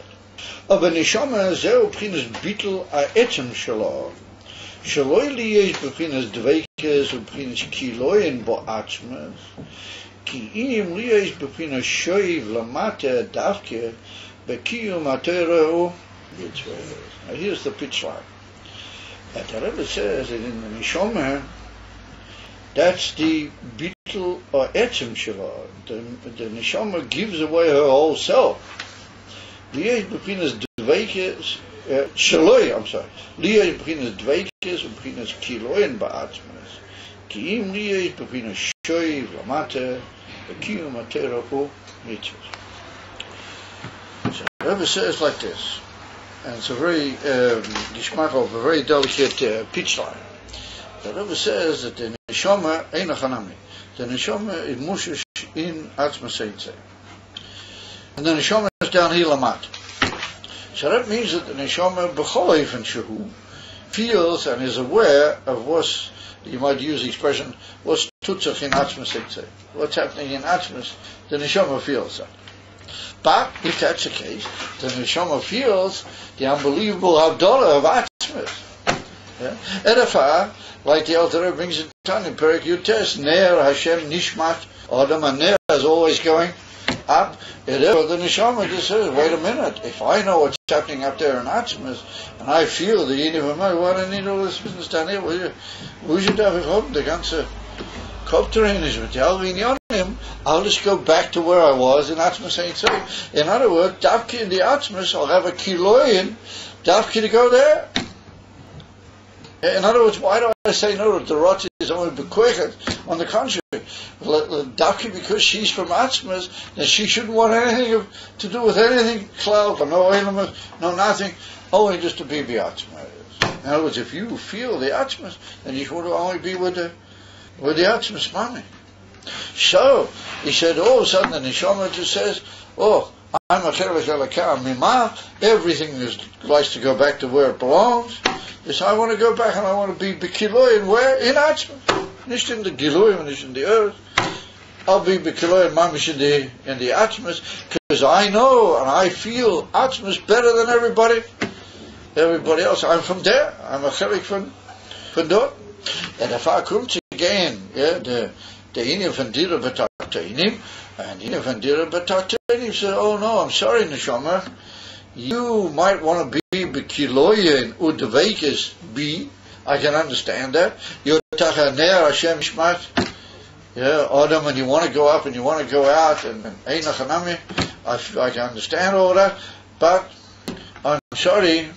S1: Aber neshama zeu b'chinas bittul ha'etzem shelo. Shaloi li yesh b'chinas dveikes u'b'chinas kiloyin bo'atzmas, ki im li yesh b'chinas shoiv lamata dafke b'kiyum ha'torah u'mitzvos. Now here's the pitch line. And the Rebbe says that in the neshama, that's the bittul or etzem shelo. The neshama gives away her whole self. Liyesh b'chinas dveikes, shaloi, I'm sorry. Liyesh b'chinas dveikes, b'chinas kiloin ba'atzmas. Ki im liyesh b'chinas shoiv lamata, v'kiyum atera u mitzvahs. So the Rebbe says like this, and it's a very geschmack of a very delicate pitch line. The Rebbe says that the neshama ain't a chanami. The neshama is mushish in atzmas seitzeh. And the neshama is down here lamat. So that means that the neshama b'chol eifin shehu feels and is aware of what's, you might use the expression, what's tutzach in atzmas seitzeh. What's happening in atzmas, the neshama feels that. But if that's the case, the neshama feels the unbelievable havdalah of atzmas. Yeah? Edifah, like the Alter Rebbe brings it down in Perek Yutes, Ner Hashem Nishmat Adam, and Ner is always going up. Therefore, the neshama just says, wait a minute, if I know what's happening up there in Atzmas, and I feel the Yiniv Amar, why do I need all this business down here? Wo should have hope the ganze Kopterin is mit Yalvin I'll just go back to where I was in Atzmas Eitzah. In other words, Davki in the Atzmas, I'll have a kiloin, Davki to go there. In other words, why do I say no? The Rotz is only bekoichet. On the contrary, Davki, because she's from Atzmas, then she shouldn't want anything to do with anything cloud, or no element, no nothing, only just to be Atzmas. In other words, if you feel the Atzmas, then you should only be with the Atzmas money. So, he said, all of a sudden the neshama just says, oh, I'm a chelik elakah mima, everything likes to go back to where it belongs. Yes, I want to go back and I want to be bekiloy, and where? In Atzmas. Nicht in the giloy, nicht in the earth. I'll be bekiloy and mamish in the Atzmas, because I know and I feel Atzmas better than everybody else. I'm from there. I'm a chelik from dort. And if I come to again, yeah, the Inim van Dira Batatainim, and Inim van Dira Batatainim said, oh no, I'm sorry, neshama, you might want to be bekiloye and udveikes be. I can understand that. You're tachaner Hashem shmat, yeah, Adam, and you want to go up and you want to go out, and Eina Chanami, I can understand all that, but I'm sorry,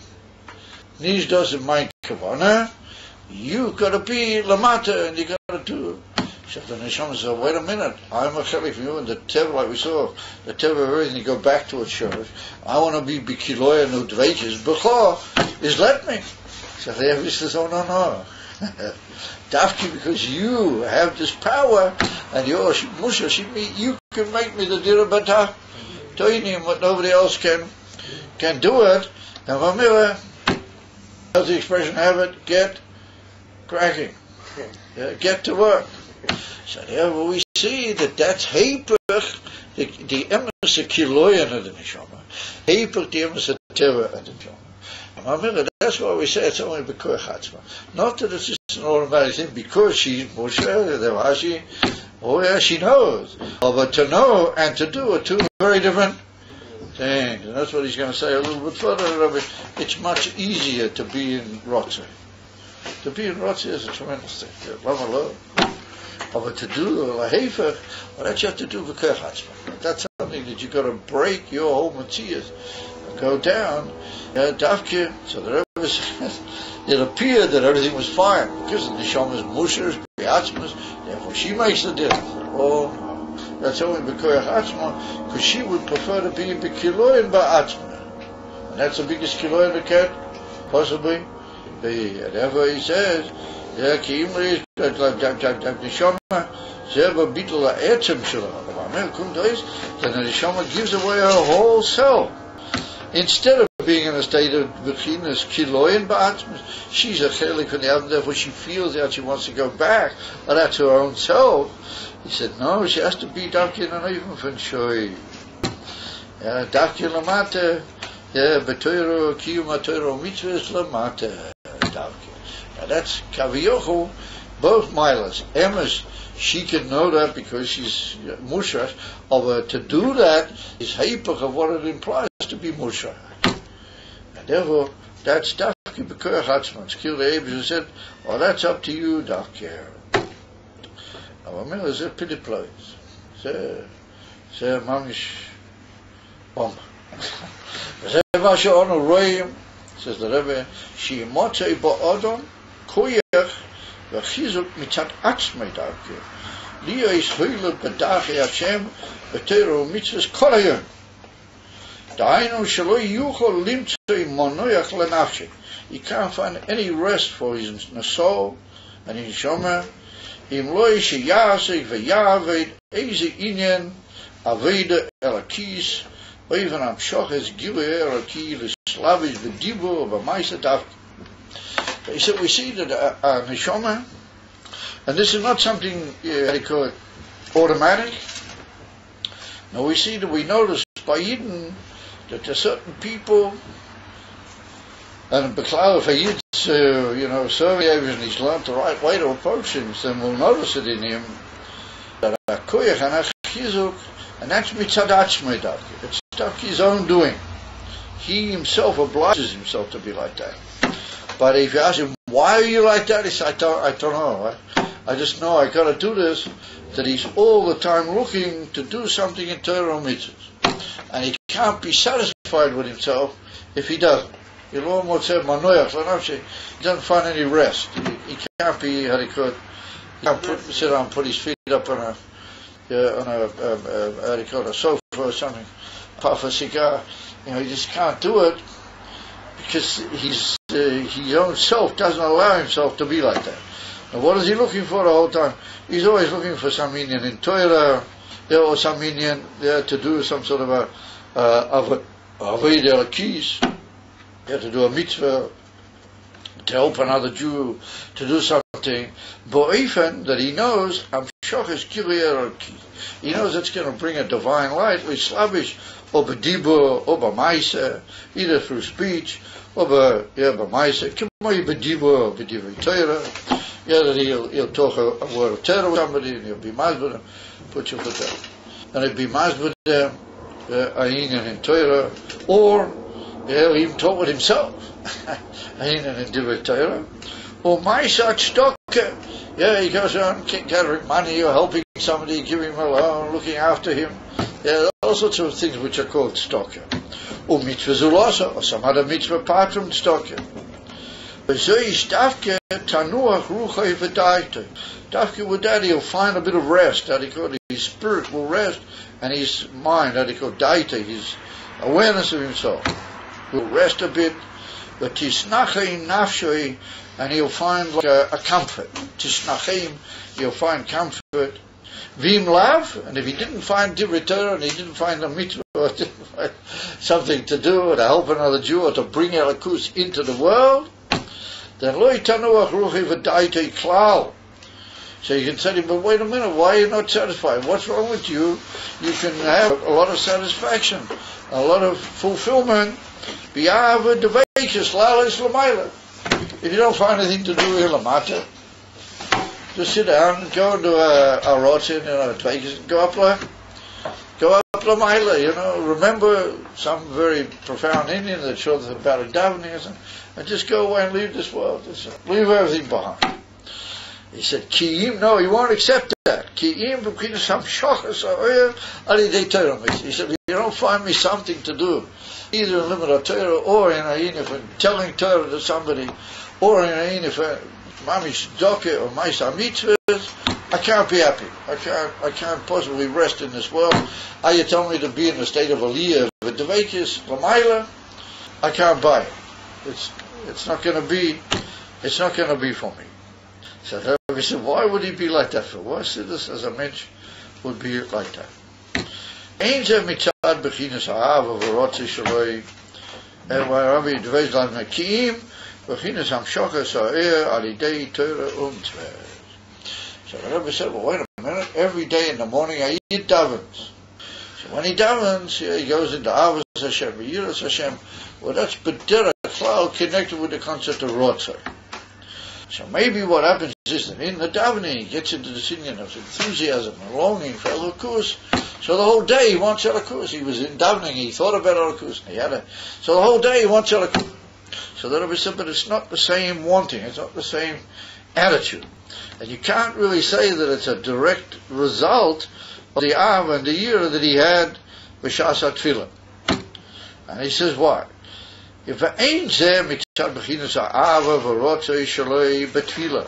S1: Nish doesn't mind Kavanah. You got to be lamata, and you got to do. So the neshama said, wait a minute, I'm a chelik from you, and the teva, like we saw, the teva of everything, you go back to its shores. I want to be bikiloy and udveikes. B'chor is let me. So the Rebbe says, oh no. Dafki, because you have this power, and you're musha, you can make me the dira bata toinim, but nobody else can do it. And Mamira, how's the expression have it? Get cracking. Get to work. So therefore we see that's heipach the emes kiloyan of the neshama, heipach the emes teva of the neshama. That's why we say it's only because chatzma. Not that it's just an automatic thing because she's Moshe, oh yeah, she knows. But to know and to do are two very different things. And that's what he's going to say a little bit further. It's much easier to be in Rotze. To be in Rotze is a tremendous thing. But to do the lahefach, well, that you have to do v'kech hatzma. That's something that you've got to break your whole matzias and go down. Davke, so the Rebbe says, it appeared that everything was fine because the neshama's mushers, be'atzmas, therefore she makes the difference. Oh no, that's only v'kech hatzma, because she would prefer to be in bekiloy and ba'atzma. And that's the biggest kiloy that can possibly be. And therefore he says, yeah, ki imri neshama zeba bitul ha'etzem shelo. Then the neshama gives away her whole self. Instead of being in a state of bechinas kiloyin ba'atzmas, she's a chelik from the other. Therefore, she feels that she wants to go back, or that's her own self. He said, no, she has to be davki and even from shoy. Davki lamata, betoiro kiyum atoiro mitzvahs lamata davki. Now that's kaviyochu, both milas. Emes, she can know that because she's mushah. But to do that is haipach of what it implies to be mushah. And therefore, that's dafki b'koyach hatzman. Skil the Abel said, oh, that's up to you, dafki. Now, Amir is a pity place. Say, mamish bomb. Says the Rebbe, Shimotzei ba'odom koyach v'chizuk mitzat atzmei darke. Liya is hoyle b'darchei Hashem v'teiro mitzvahs kol hayom. Da'ainu shelo yuchol limtzoi monoyach lenafshe. He can't find any rest for his soul and his neshama. Im lo sheyasek v'yaved eze inyan aveda elakis oivan amshoches gilei elaki l'slavish v'dibo v'maisa davke. He said we see that our neshama, and this is not something they call it automatic. No, we see that we notice by Eden that there are certain people, and Beklal, if a Yid's, survey and he's learned the right way to approach things, then we'll notice it in him that koyach and chizuk, and that's mitzad atzmei davke. It's stuff his own doing. He himself obliges himself to be like that. But if you ask him, why are you like that? He says, I don't know. I just know I got to do this. That he's all the time looking to do something in Torah or mitzvahs. And he can't be satisfied with himself if he doesn't. He doesn't find any rest. He can't be, he can't sit down and put his feet up on a sofa or something, puff a cigar. He just can't do it because his own self doesn't allow himself to be like that. Now, what is he looking for the whole time? He's always looking for some Indian in Torah, or some Indian to do some sort of a Aved keys, to do a mitzvah, to help another Jew, to do something. Bo'efen that he knows, he knows it's going to bring a divine light, with slavish, or b'dibur, or b'maisa, either through speech, or b'maisa, k'moi b'dibur, b'dibur Torah. That he'll talk a word of Torah with somebody, and he'll be masbid, put your foot down. And he'll be masbid ayin and in Torah, or he'll even talk with himself, ayin and in Divrei Torah, or ma'isat stocker. He goes around gathering money, or helping somebody, giving him a loan, looking after him. All sorts of things which are called stocker. Or mitzvah zulasa, or some other mitzvah apart from stocker. Dafke with that he'll find a bit of rest, that he called his spirit will rest, and his mind, that he called daita, his awareness of himself, will rest a bit. But tisnachim nafshoi, and he'll find like a comfort. Tisnachim, he'll find comfort. Vim lav, and if he didn't find Divrei Torah, and he didn't find a mitzvah, or didn't find something to do, or to help another Jew, or to bring Elikus into the world, then lo yitanuach ruchi v'daitei klal. So you can say to him, but wait a minute, why are you not satisfied? What's wrong with you? You can have a lot of satisfaction, a lot of fulfillment. B'yavad devekis lalis l'mayla. If you don't find anything to do here lamata, just sit down and go into a rotzin, devekis, go up l'mayla, remember some very profound Indian that shows about a davening or something, and just go away and leave this world. Just leave everything behind. He said, Ki'im, no, he won't accept that. Ki'im, he said, if you don't find me something to do, either in Limud Torah, or in telling Torah to somebody, or in Mamish Doke or Maisa Mitzvahs, I can't be happy. I can't possibly rest in this world. You tell me to be in a state of aliyah, with devekis, l'mayla, I can't buy it. It's not going to be for me. So we said, why would he be like that for? Why should this as a mensch would be like that? Ein ze mitzad bechinas ha'av v'rotze shaloi Rabbi Dvez lan mekiim bechinas hamshokas ha'er alidei Torah u'mitzvah. So the Rebbe said, well, wait a minute, every day in the morning he davens. So when he davens, he goes into Avos Hashem, Yiras Hashem. Well, that's B'derech Klal connected with the concept of Rotzah. So maybe what happens is that in the davening he gets into the singing of enthusiasm and longing for Elikus. So the whole day he wants Elikus. He was in davening, he thought about Elikus. So the whole day he wants Elikus. So the Rebbe said, but it's not the same wanting, it's not the same attitude. And you can't really say that it's a direct result of the Av and the Yira that he had B'shas HaTfilah. And he says what? If it ain't there, mitzad bechinas ha'ava v'rotzei shaloi betfila,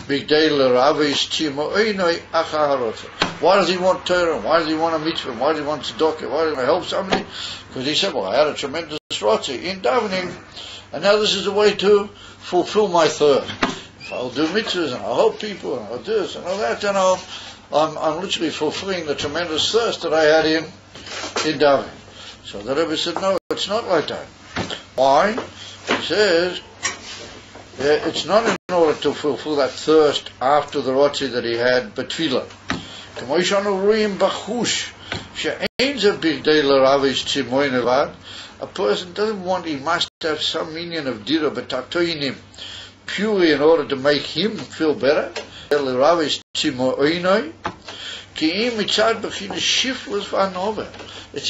S1: bigdei l'ravis timo einoi acha harotzei. Why does he want Torah? Why does he want a mitzvah? Why does he want tzedakah? Why does he want to help somebody? Because he said, well, I had a tremendous rotzei in davening, and now this is the way to fulfill my thirst. If I'll do mitzvahs and I'll help people and I'll do this and all that, then I'm literally fulfilling the tremendous thirst that I had in davening. So the Rebbe said, no, it's not like that. Why? He says, it's not in order to fulfill that thirst after the rotzi that he had, but tefillah. A person doesn't want, he must have some meaning of dira betatoinim, purely in order to make him feel better. It's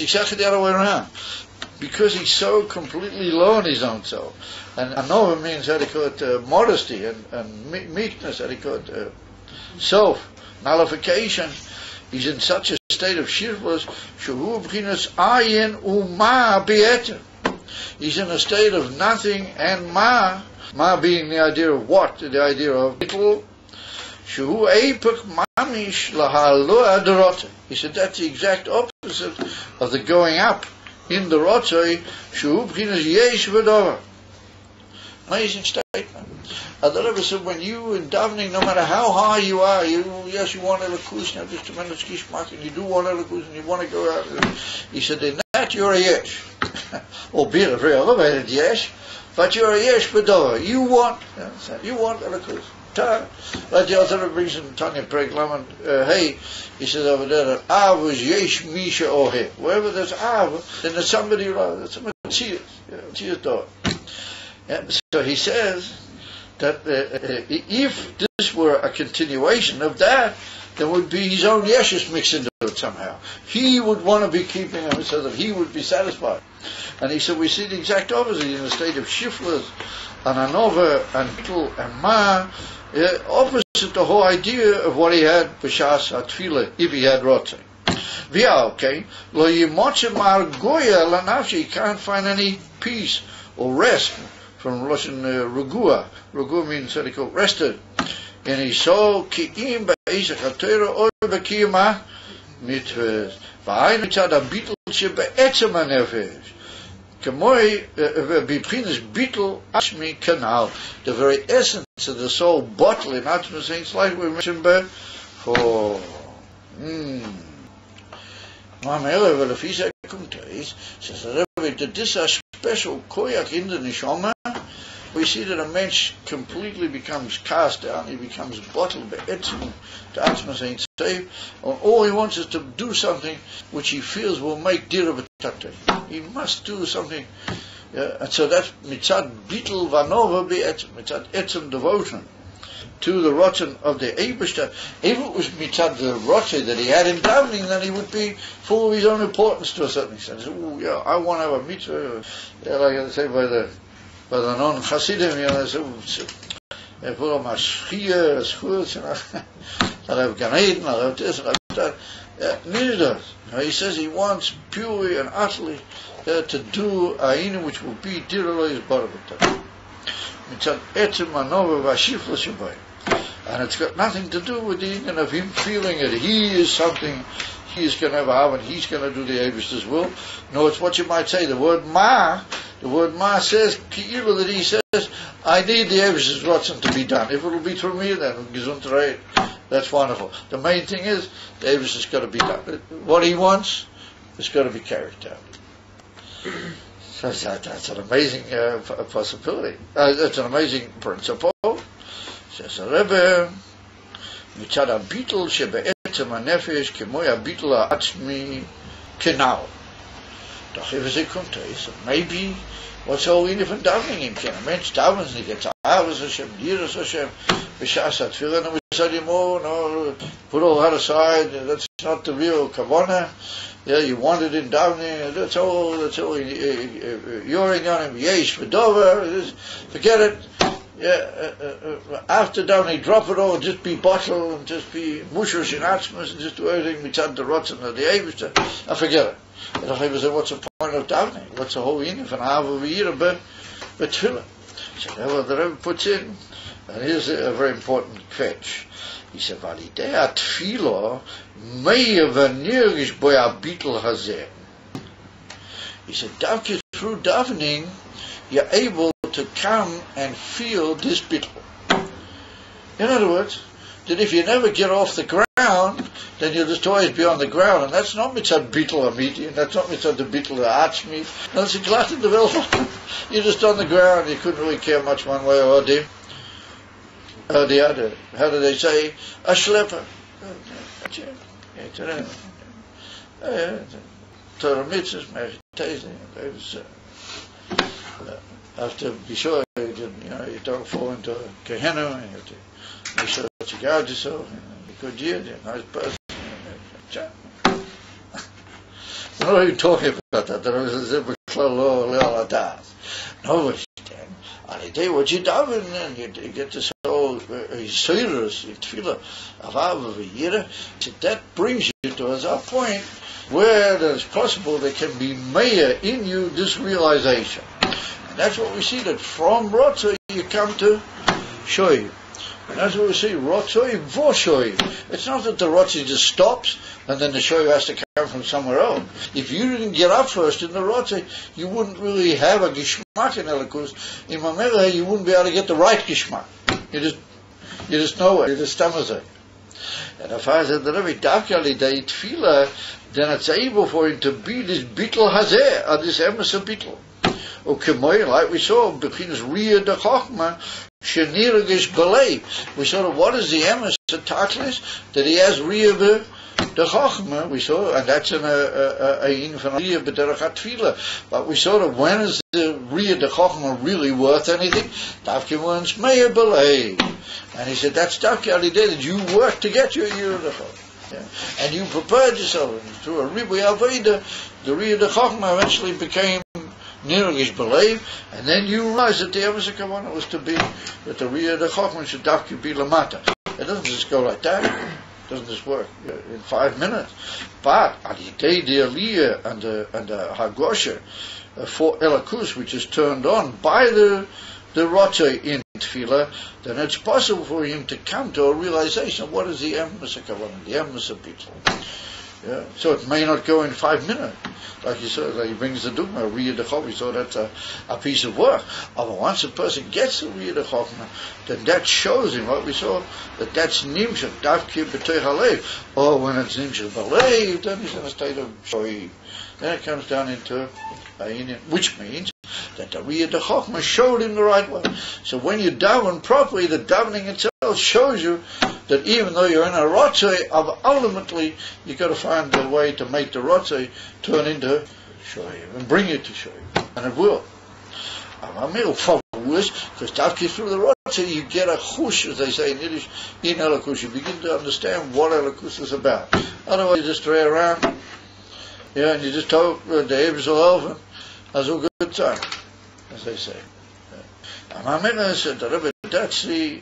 S1: exactly the other way around. Because he's so completely low on his own self. And anova means, how they call it, modesty and meekness, how they call it, self-nullification. He's in such a state of shiflus, shehu b'chinas ayin u'ma bi'eter. He's in a state of nothing and ma being the idea of what? The idea of little. Shehu eipek mamish lahalo adarot. He said that's the exact opposite of the going up in the rotzoi. Shehu b'chinas yesh v'dova. Amazing statement. The Rebbe said, when you in davening, no matter how high you are, you want elikus, you have this tremendous kishmak, and you do want elikus, and you want to go out. He said, in that you're a yesh. Albeit a very elevated yesh, but you're a yesh b'dova. You want elikus. Like the author brings in Tanya Perek Lamed, hey, he says over there that Av is yesh misha ohe. Wherever there's Av, then there's somebody around. There's somebody Tzias door. So he says that if this were a continuation of that, there would be his own yeshus mixed into it somehow. He would want to be keeping him so that he would be satisfied. And he said we see the exact opposite in a state of shiflas and anova and bittul and ma, opposite the whole idea of what he had b'shas hatfila, if he had rotzei. Via, okay, lo yimotze mar goya lanafshi, he can't find any peace or rest. From Russian Rugua. Rugua means that he called rested. And he saw ki'im ba'isach ha'torah or b'kiyama mitzvahs. V'ayin mitzad ha'bitl shebe'etzem ha'nefesh. K'moi b'bchinas bitl ashmi kanal. The very essence of the soul bottle in Atma Saints, like we mentioned before. Ma'amele v'lefisa kumteis, says the Rebbe, that this is special koyak in the neshama. We see that a mensch completely becomes cast down, he becomes bottled by etzim, to Atmas ain't safe. All he wants is to do something which he feels will make dira b'tatei. He must do something, and so that's mitzad bittul vanova be'etzim, mitzad etzim devotion to the rotzen of the Eibishter. If it was mitzad the rotzen that he had in davening, then he would be full of his own importance to a certain extent. Oh, yeah, I want to have a mitzvah, like I say by the non-Hasidim, they put on my schia, schools, and I'll have Gan Eden, I'll have this, and I'll have that. Neither does. He says he wants purely and utterly to do Ainu, which will be Diralois Barabat. Mitzad etzem anova v'ashifla shabai. And it's got nothing to do with the union of him feeling that he is something, he is going to have and he's going to do the Eibishter's will. No, it's what you might say, the word ma says, ki'ilu, that he says, I need the Eibishter's rotzen to be done. If it will be through me, then gesundheit, that's wonderful. The main thing is, the Eibishter's got to be done. What he wants is got to be carried out. So that's an amazing possibility. That's an amazing principle. Says the Rebbe, mitzad habitl shebe'etzem hanefesh k'moy habitl ha'atzmi kenal. Doch if it comes to it, maybe what's all in from davening him? Can a mensch davens nicht jetzt Avos Hashem, Yiras Hashem, b'shas hatfilah, and we said him, oh no, put all that aside. That's not the real kavanah. Yeah, you want it in davening. That's all. You're in on him. Yesh v'dover. Forget it. Yeah, after davening, drop it all. Just be bottled and just be mushers in atzmas and just do everything mitzad the rotzen of the Eibishter. I forget it. And I say, what's the point of davening? What's the whole meaning of an Ava V'yira b'tefillah? So that's what the Rebbe puts in. And here's a very important fetch. He said, Validea tefillah meya v'nirgish bo habitul hazeh. He said, through davening, you're able to come and feel this bittul. In other words, that if you never get off the ground, then you'll just always be on the ground, and that's not mitzad bittul amiti, and that's not mitzad the bittul atzmi. That's a glass in the world. You're just on the ground. You couldn't really care much one way or the other. How do they say? A schlepper. Torah mitzvahs, have to be sure you don't fall into a Gehenna, and you have to make sure that you guard yourself, and a good year, you're a nice person. I'm not even talking about that. There was a zibur klalo le'aladas. No, I tell you what you daven, and you get this whole yisirus, tefillah, avav v'yira. That brings you to our point where it's possible there can be meya in you this realization. And that's what we see, that from Rotzah you come to Shoy. And that's what we see, Rotzah v'shoy. It's not that the Rotzah just stops and then the Shoy has to come from somewhere else. If you didn't get up first in the Rotzah, you wouldn't really have a gishmak in Elikus. In Mamela, you wouldn't be able to get the right gishmak. You just know it. You just stomach it. And if I said that every dakali day tefillah, then it's able for him to be this bittul hazeh, or this emes of bittul. Okay, like we saw, beginners Riyah de Chochma, Sheniragish Balei. We saw what is the emes of Taklis, that he has Riyah de Chochma, we saw, and that's in a in from Riyah b'derech tefillah. But we saw that when is the Riyah de Chochma really worth anything? Davke wants Meir Balei. And he said, that's Davke Alideh, that you work to get your Riyah de Chochma. Yeah. And you prepared yourself, and through a Ribui Aveda, the Riyah de Chochma eventually became Nirgish Believe, and then you realize that the Emes HaKavanah was to be, that the Riyah de Chochma should Davke be Lamata. It doesn't just go like that. It doesn't just work in 5 minutes. But Alideh the Aliyah and the Hagosha for Elakus, which is turned on by the Rotzah in Tefillah, then it's possible for him to come to a realization of what is the Emes HaKavanah, the Emes HaBittul. Yeah. So it may not go in 5 minutes. Like you said, like he brings the dugma, Riyah de Chochma, so that's a piece of work. But once a person gets the Riyah de Chochma, then that shows him, what we saw, that that's Nimshach, Davke b'toich halev. Or when it's Nimshach b'leiv, then he's in a state of Shoy. Then it comes down into Ayin, which means that the Riyah de Chochma showed him the right way. So when you daven properly, the davening itself shows you that even though you're in a Rotzah, ultimately you've got to find a way to make the Rotzah turn into Shoyim and bring it to Shoyim. And it will. Because Davke through the Rotzah you get a chush, as they say in Yiddish, in Elikus. You begin to understand what Elikus is about. Otherwise you just stray around, and you just talk, the Hebrews all over, that's all good time, as they say. And Mamela said, that's the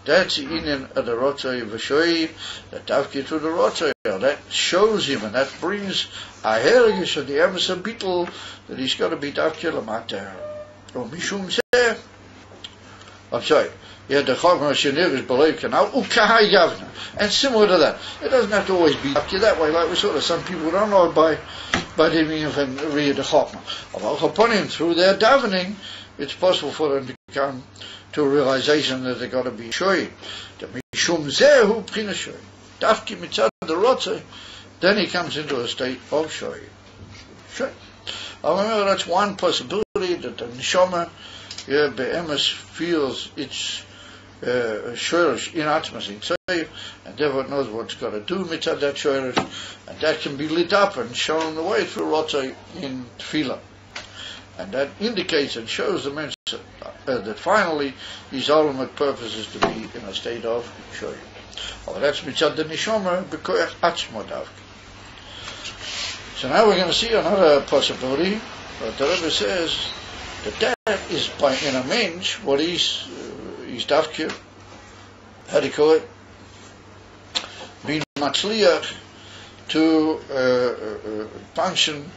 S1: inyan of the Rotzah v'shoy, that Davke through the Rotzah, that shows him, and that brings a hergish of the emes of bittul, that he's got to be Davke lamata. Or mishum seh, I'm sorry, the Chochma shenirish believe canal, ukahai yavna, and similar to that. It doesn't have to always be Davke that way, like we saw that some people don't know by the meaning of Riyah de Chochma. Although upon him, through their davening, it's possible for them to come to a realization that they've got to be shoy. The mishum zehu p'china shoy. Davke mitzad the Rotzah, then he comes into a state of shoy. Shoy. I remember that's one possibility, that the neshama be'emes feels its shoyrish in atmas inside, and therefore knows what it's got to do mitzad that shoyrish, and that can be lit up and shown the way through Rotzah in Tefillah. And that indicates and shows the man that finally his ultimate purpose is to be in a state of shoy. Oh, that's mitzad the neshama b'koyach atzmo davke. So now we're going to see another possibility. But the Rebbe says that is by in a mensch what he's davke. How do you call it? Being matzliach to function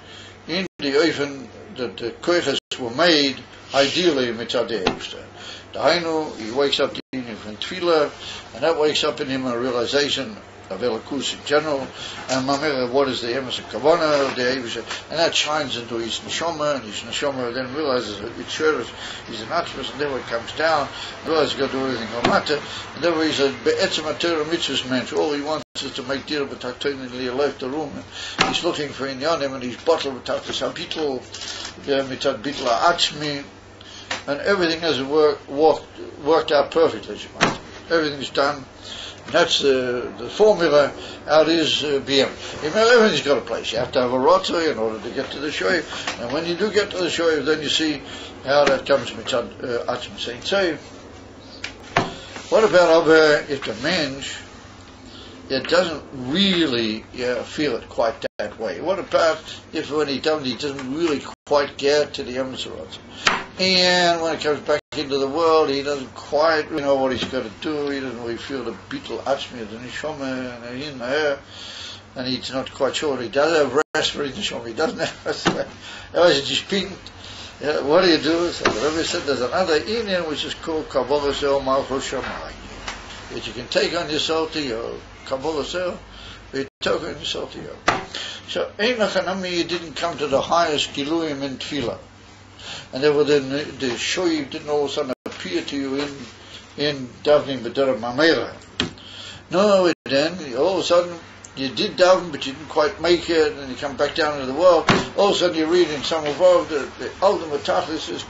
S1: the oven that the koiches were made, ideally mitzad the Eibishter. The Hainu, he wakes up the evening from Tefillah, and that wakes up in him a realization of Elokus in general, and Mamera, what is the emes of Kavanah of the Eibishter, and that shines into his neshama, and his neshama then realizes that it's sure he's an atmos, and then when it comes down, realizes he's got to do everything on matter, and then he's a be'etzem atera mitzvahs man, all he wants is to make dir b'taktoin and he left the room, and he's looking for inyanim, and he's bottled b'taktos habitl, mitzad bitl ha'atzmi, and everything has worked out perfectly. Everything's done. And that's the formula out is BM. Everything's got a place. You have to have a rotary in order to get to the shoyev. And when you do get to the shoyev, then you see how that comes mitzad atzmi saying. So, what about if the mensch it doesn't really feel it quite that way? What about if when he doesn't really quite get to the emes? And when it comes back into the world, he doesn't quite know what he's got to do. He doesn't really feel the bittul atzmi of the neshama and the hin her, and he's not quite sure what he does have rest for his neshama. He doesn't have rest. Otherwise, it's just ping. What do you do? So the Rebbe said there's another inyan which is called kabbalah sel malchus shamayim, that you can take on yourself to your kabbalah sel, you take on yourself to your. So ein lachanami, you didn't come to the highest giluyim in tefillah. And therefore the shoyev didn't all of a sudden appear to you in davening b'derech mamera. No, then all of a sudden you did daven, but you didn't quite make it, and you come back down into the world. All of a sudden you read in Samech Vav the ultimate tachlis is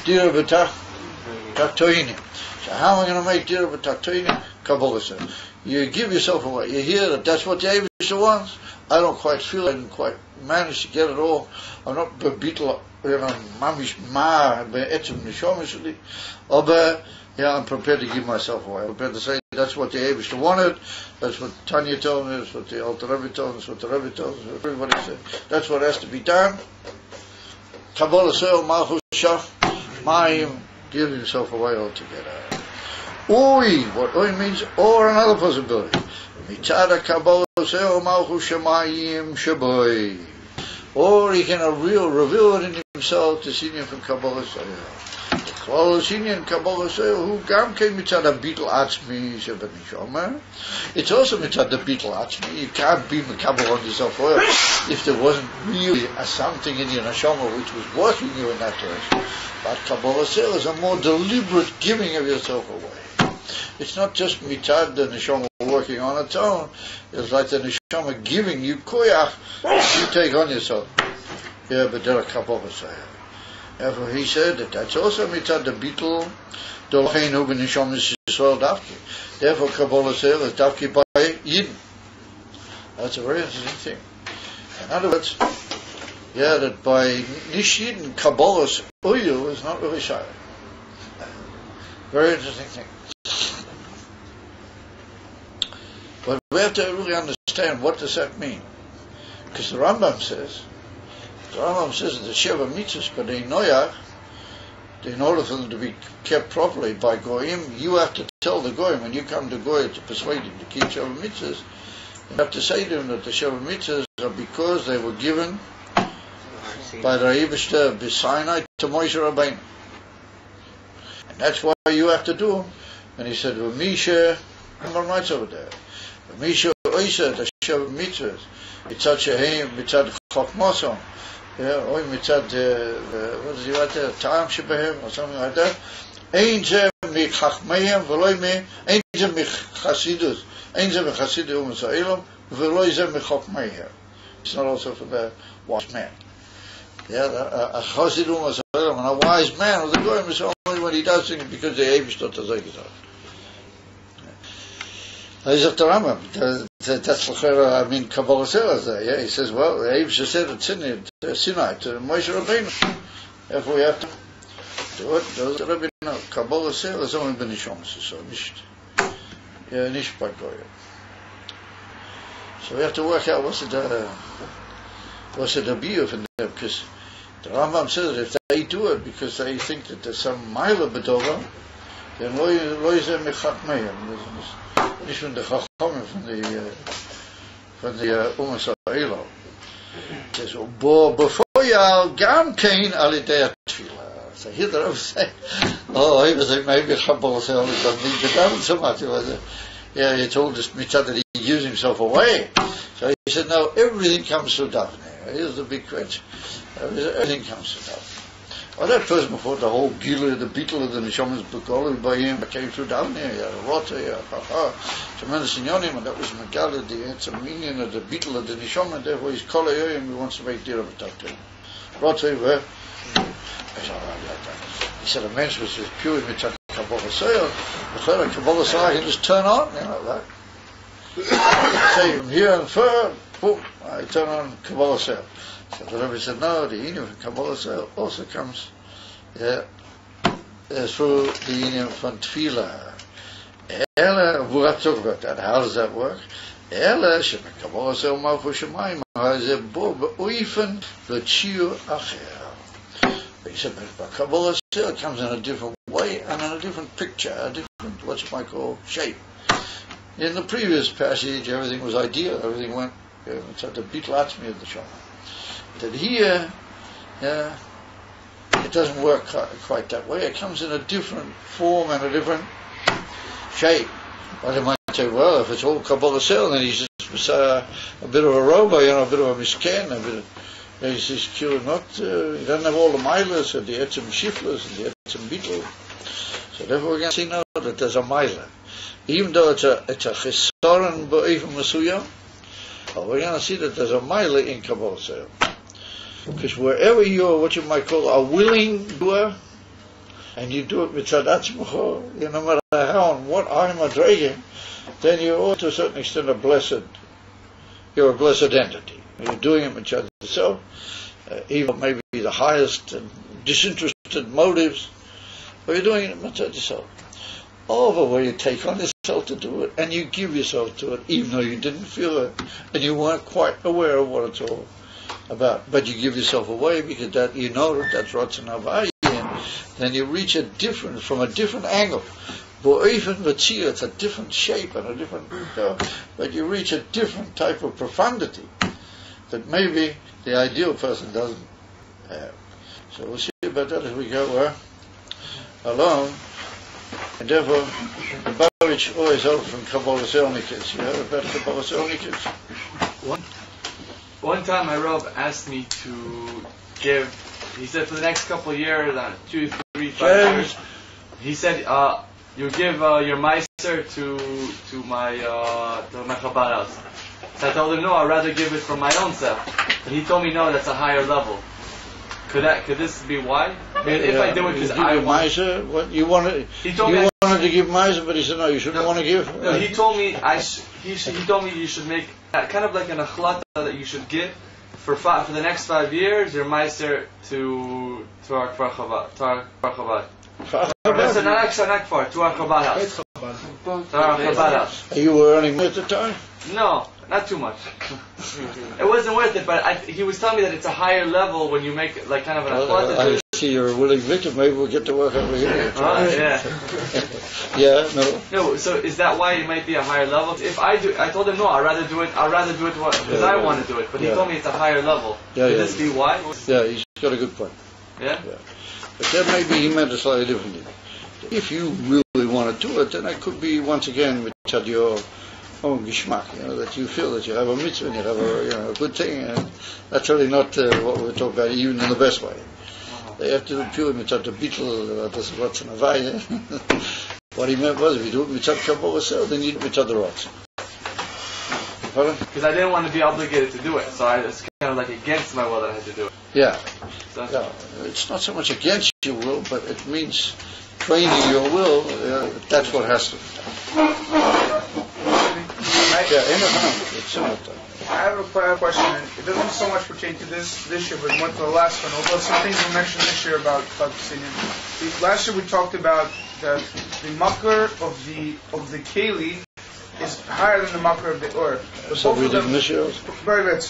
S1: dir b'taktoinim. So how am I going to make dir b'taktoinim? Kabbalah says you give yourself away. You hear that that's what the Eibishter wants. I don't quite feel it. I didn't quite manage to get it all. I'm not bebitl, mamish ma be'etzem neshama sheli. I'm prepared to give myself away. I'm prepared to say that's what the Eibishter wanted. That's what Tanya told me. That's what the Alter Rebbe told me. That's what the Rebbe told me. Everybody said that's what has to be done. Kabbalah sel malchus shamayim. Give yourself away altogether. Oi, what oi means, or another possibility. Mitzad kabbalah sel malchus shamayim shaboy. Or he can reveal it in himself to see him from Kabbalah Sel. The Klal Sinyan Kabbalah Sel, who gam came mitzad a bitl atzmi sheben neshama. It's also mitzad the bitl atzmi. You can't be mekabel on yourself if there wasn't really something in your neshama which was working you in that direction. But Kabbalah Sel is a more deliberate giving of yourself away. It's not just mitzad the neshama working on its own. It's like the neshama giving you koyach, you take on yourself. Yeah, but there are Kabbalah Sel. Therefore, he said that that's also mitzad the bittul dolcheinu b'neshama Yisrael dafki. Therefore, Kabbalah Sel is dafki by Yidden. That's a very interesting thing. In other words, that by Nish Yidden, Kabbalah's oil is not really shy. Very interesting thing. But we have to really understand what does that mean. Because the Rambam says that the Sheva mitzvahs, but they noyach, in order for them to be kept properly by Goyim, you have to tell the Goyim, when you come to Goyim to persuade him to keep Sheva mitzvahs, you have to say to him that the Sheva mitzvahs are because they were given by the Eibishter b'Sinai to Moshe Rabbeinu. And that's why you have to do them. And he said, Misha, Rambam writes over there, Misha Oisa, the Sheva mitzvahs, mitzad shehem, mitzad chokmosom, or mitzad, what does he write there, ta'am shebehem, or something like that. Ein ze michachmeihem, v'loi me, ein ze michasidus, ein ze michasidus u'mas ha'elam, v'loi ze michachmeihem. It's not also for the wise man. A chasid u'mas ha'elam, and a wise man, or the goyim is only when he does things because the Eibishter does it. He says the Rambam, that's Kabbalah Sel. He says, well, the Eibishter said at Sinai to Moshe Rabbeinu. Therefore we have to do it. Those Rabbeinu know. Kabbalah Sel is only been neshama, so nicht by Goyim. So we have to work out what's the abiyah in there, because the Rambam says that if they do it because they think that there's some mila bedova, then lo yizeh mechachmeyim. Nicht von der Chachamim, von the Umas Ha'elo. It says, before Loyal Gam Kain Alidea Tfila. So here the Rav say, oh, he was like, maybe Kabbalah Sel doesn't need to daven so much. Yeah, he told us Mitzad that he used himself away. So he said, no, everything comes through davening. Here's the big question. Everything comes through davening. Well, that person before the whole Gila, the beetle of the Neshamas Bukoli by him came through davening. He had a rota, he had a tremendous inyonim, and that was Megala, the answer meaning of the beetle of the Neshama, and therefore he's Kolayoyim, and he wants to make deal of a talk to him. Rota, where? He said a mensch was just pure mitzvah Kabbalah Soil. The third Kabbalah Soil, he just turn on, that. Say from here and fur, boom, I turn on Kabbalah Soil. So the Rebbe said, no, the Inyam from Kabbalah Soil also comes through the Inyam from Tefillah. We'll have to talk about that. How does that work? Kabbalah Soil Malchu Shemayim, Ha'zeh Be'oifen V'Tshiyur Acher. He said, but Kabbalah still comes in a different way and in a different picture, a different, what you might call, shape. In the previous passage, everything was ideal, everything went, it's at the Bitlatzmi of the Shama. That here, it doesn't work quite that way. It comes in a different form and a different shape. But they might say, well, if it's all Kabbalah still, then he's just a bit of a robot, a bit of a misken, a bit of... He's not, he doesn't have all the milas and the etzim shiflas and the etzim beetle. So therefore we're going to see now that there's a mila. Even though it's a chesaron ba'ifim masuyam, but we're going to see that there's a mila in Kabbalah Soil. Because wherever you're, what you might call a willing doer, and you do it mitzad atzmacho, no matter how and what I'm a dragon, then you're to a certain extent you're a blessed entity. You're doing it mitzad yourself, even maybe the highest and disinterested motives, but you're doing it mitzad yourself. All of it where you take on yourself to do it, and you give yourself to it, even though you didn't feel it, and you weren't quite aware of what it's all about. But you give yourself away because that you know that's Ratzon Havai, and then you reach from a different angle. But even Vatzia, it's a different shape and a different, but you reach a different type of profundity that maybe the ideal person doesn't have. So we'll see about that as we go along. And therefore, the Baruch always held from Kabbalah Selnikids. You heard about Kabbalah Selnikids?
S4: One time my Rav asked me to give, he said for the next couple of years, 2, 3, 5 years, he said, you give your meiser to my Chabad house. So I told him, no, I'd rather give it from my own self. And he told me, no, that's a higher level. Could this be why? If I do it because I want
S1: Meiser, what you wanted? He wanted to give Meiser, but he said no, you shouldn't want to give.
S4: No, he told me he told me you should make kind of like an achlata that you should give for the next 5 years. Your Meiser to our Chabad. That's not Akfar, to our Chabad house. To our Chabad house.
S1: You were earning money at the time?
S4: No, not too much. It wasn't worth it, but he was telling me that it's a higher level when you make like kind of an achlata.
S1: I see you're a willing victim. Maybe we'll get to work over here.
S4: Yeah.
S1: Yeah, no.
S4: No, so is that why it might be a higher level? If I told him no, I'd rather do it because I want to do it. But he told me it's a higher level. Could this be why?
S1: Yeah, he's got a good point.
S4: Yeah?
S1: But then maybe he meant it slightly differently. If you really want to do it, then it could be once again with your own geschmack, that you feel that you have a mitzvah and you have a good thing, and that's really not what we're talking about, even in the best way. They have to do pure mitzvah to beetle, this is what's in a vaya. What he meant was, if you do it mitzvah Kabbalah Soil, then you do mitzvah the Ratzon.
S4: Because I didn't want to be obligated to do it, so it's kind of like against my will that I had to do it.
S1: Yeah. It's not so much against your will, but it means training your will, that's what has to be done.
S5: I have a question. It doesn't so much pertain to this year, but more to the last one. Although some things we mentioned this year about Palestinian. Last year we talked about that the makar of the keli is higher than the makar of the ur.
S1: So we did this year.
S5: Very good.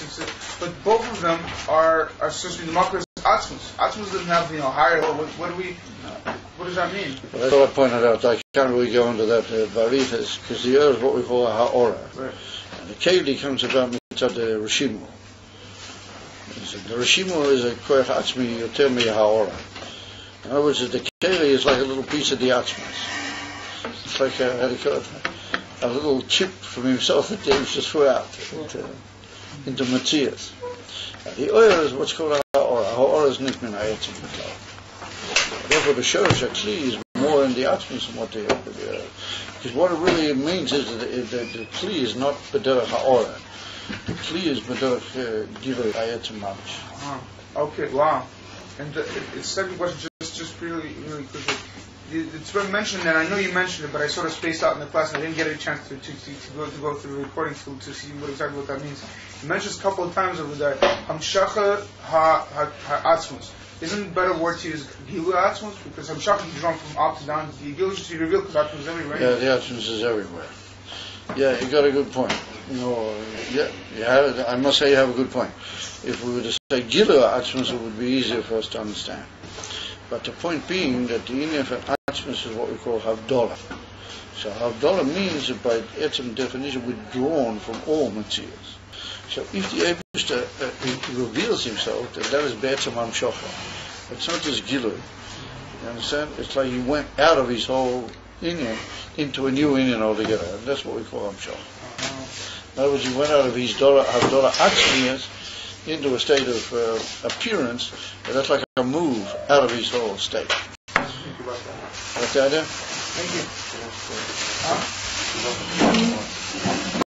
S5: But both of them are supposed to be the makar is atzmus. Atzmus doesn't have higher level. What does that mean?
S1: Well, that's what I pointed out. I can't really go into that baritas because the ur is what we call a ha'ora. Right. And the keli comes about mitzad the Rishimu. The Rishimu is a koyach atzmi yoter me'ha'ora. In other words, the keli is like a little piece of the atzmas. It's like a little chip from himself that David just threw out into Matthias. The oil is what's called ha'ora. Ha'ora is not min ha'etzim. Therefore, the shorish kli is more in the atzmas than what they are. Because what it really means is that the kli is not b'derech ha'ora. The kli is b'derech gilui ha'etzim mamish.
S5: Okay, wow. And the second question, just really quickly. It's been mentioned, and I know you mentioned it, but I sort of spaced out in the class, and I didn't get a chance to go through the recording to see exactly what that means. He mentions a couple of times over there, Hamshacha ha'atzmus. Isn't it a better word to use Gilu atzmus? Because Hamshacha is drawn from up to down. The Gilu is to reveal because atzmus is everywhere.
S1: Yeah, the atzmus is everywhere. Yeah, you got a good point. I must say you have a good point. If we were to say Gilu atzmus, it would be easier for us to understand. But the point being that the inyan of atzmus is what we call havdalah. So havdalah means that by its definition withdrawn from all materials. So if the Eibishter reveals himself, then that is be'etzem hamshocha. It's not just gilu. You understand? It's like he went out of his whole inyan into a new inyan altogether. And that's what we call hamshocha. In other words, he went out of his havdalah atzmiyas into a state of appearance, and that's like a move out of his whole state.
S5: Think about that.
S1: That's the idea?
S5: Thank you.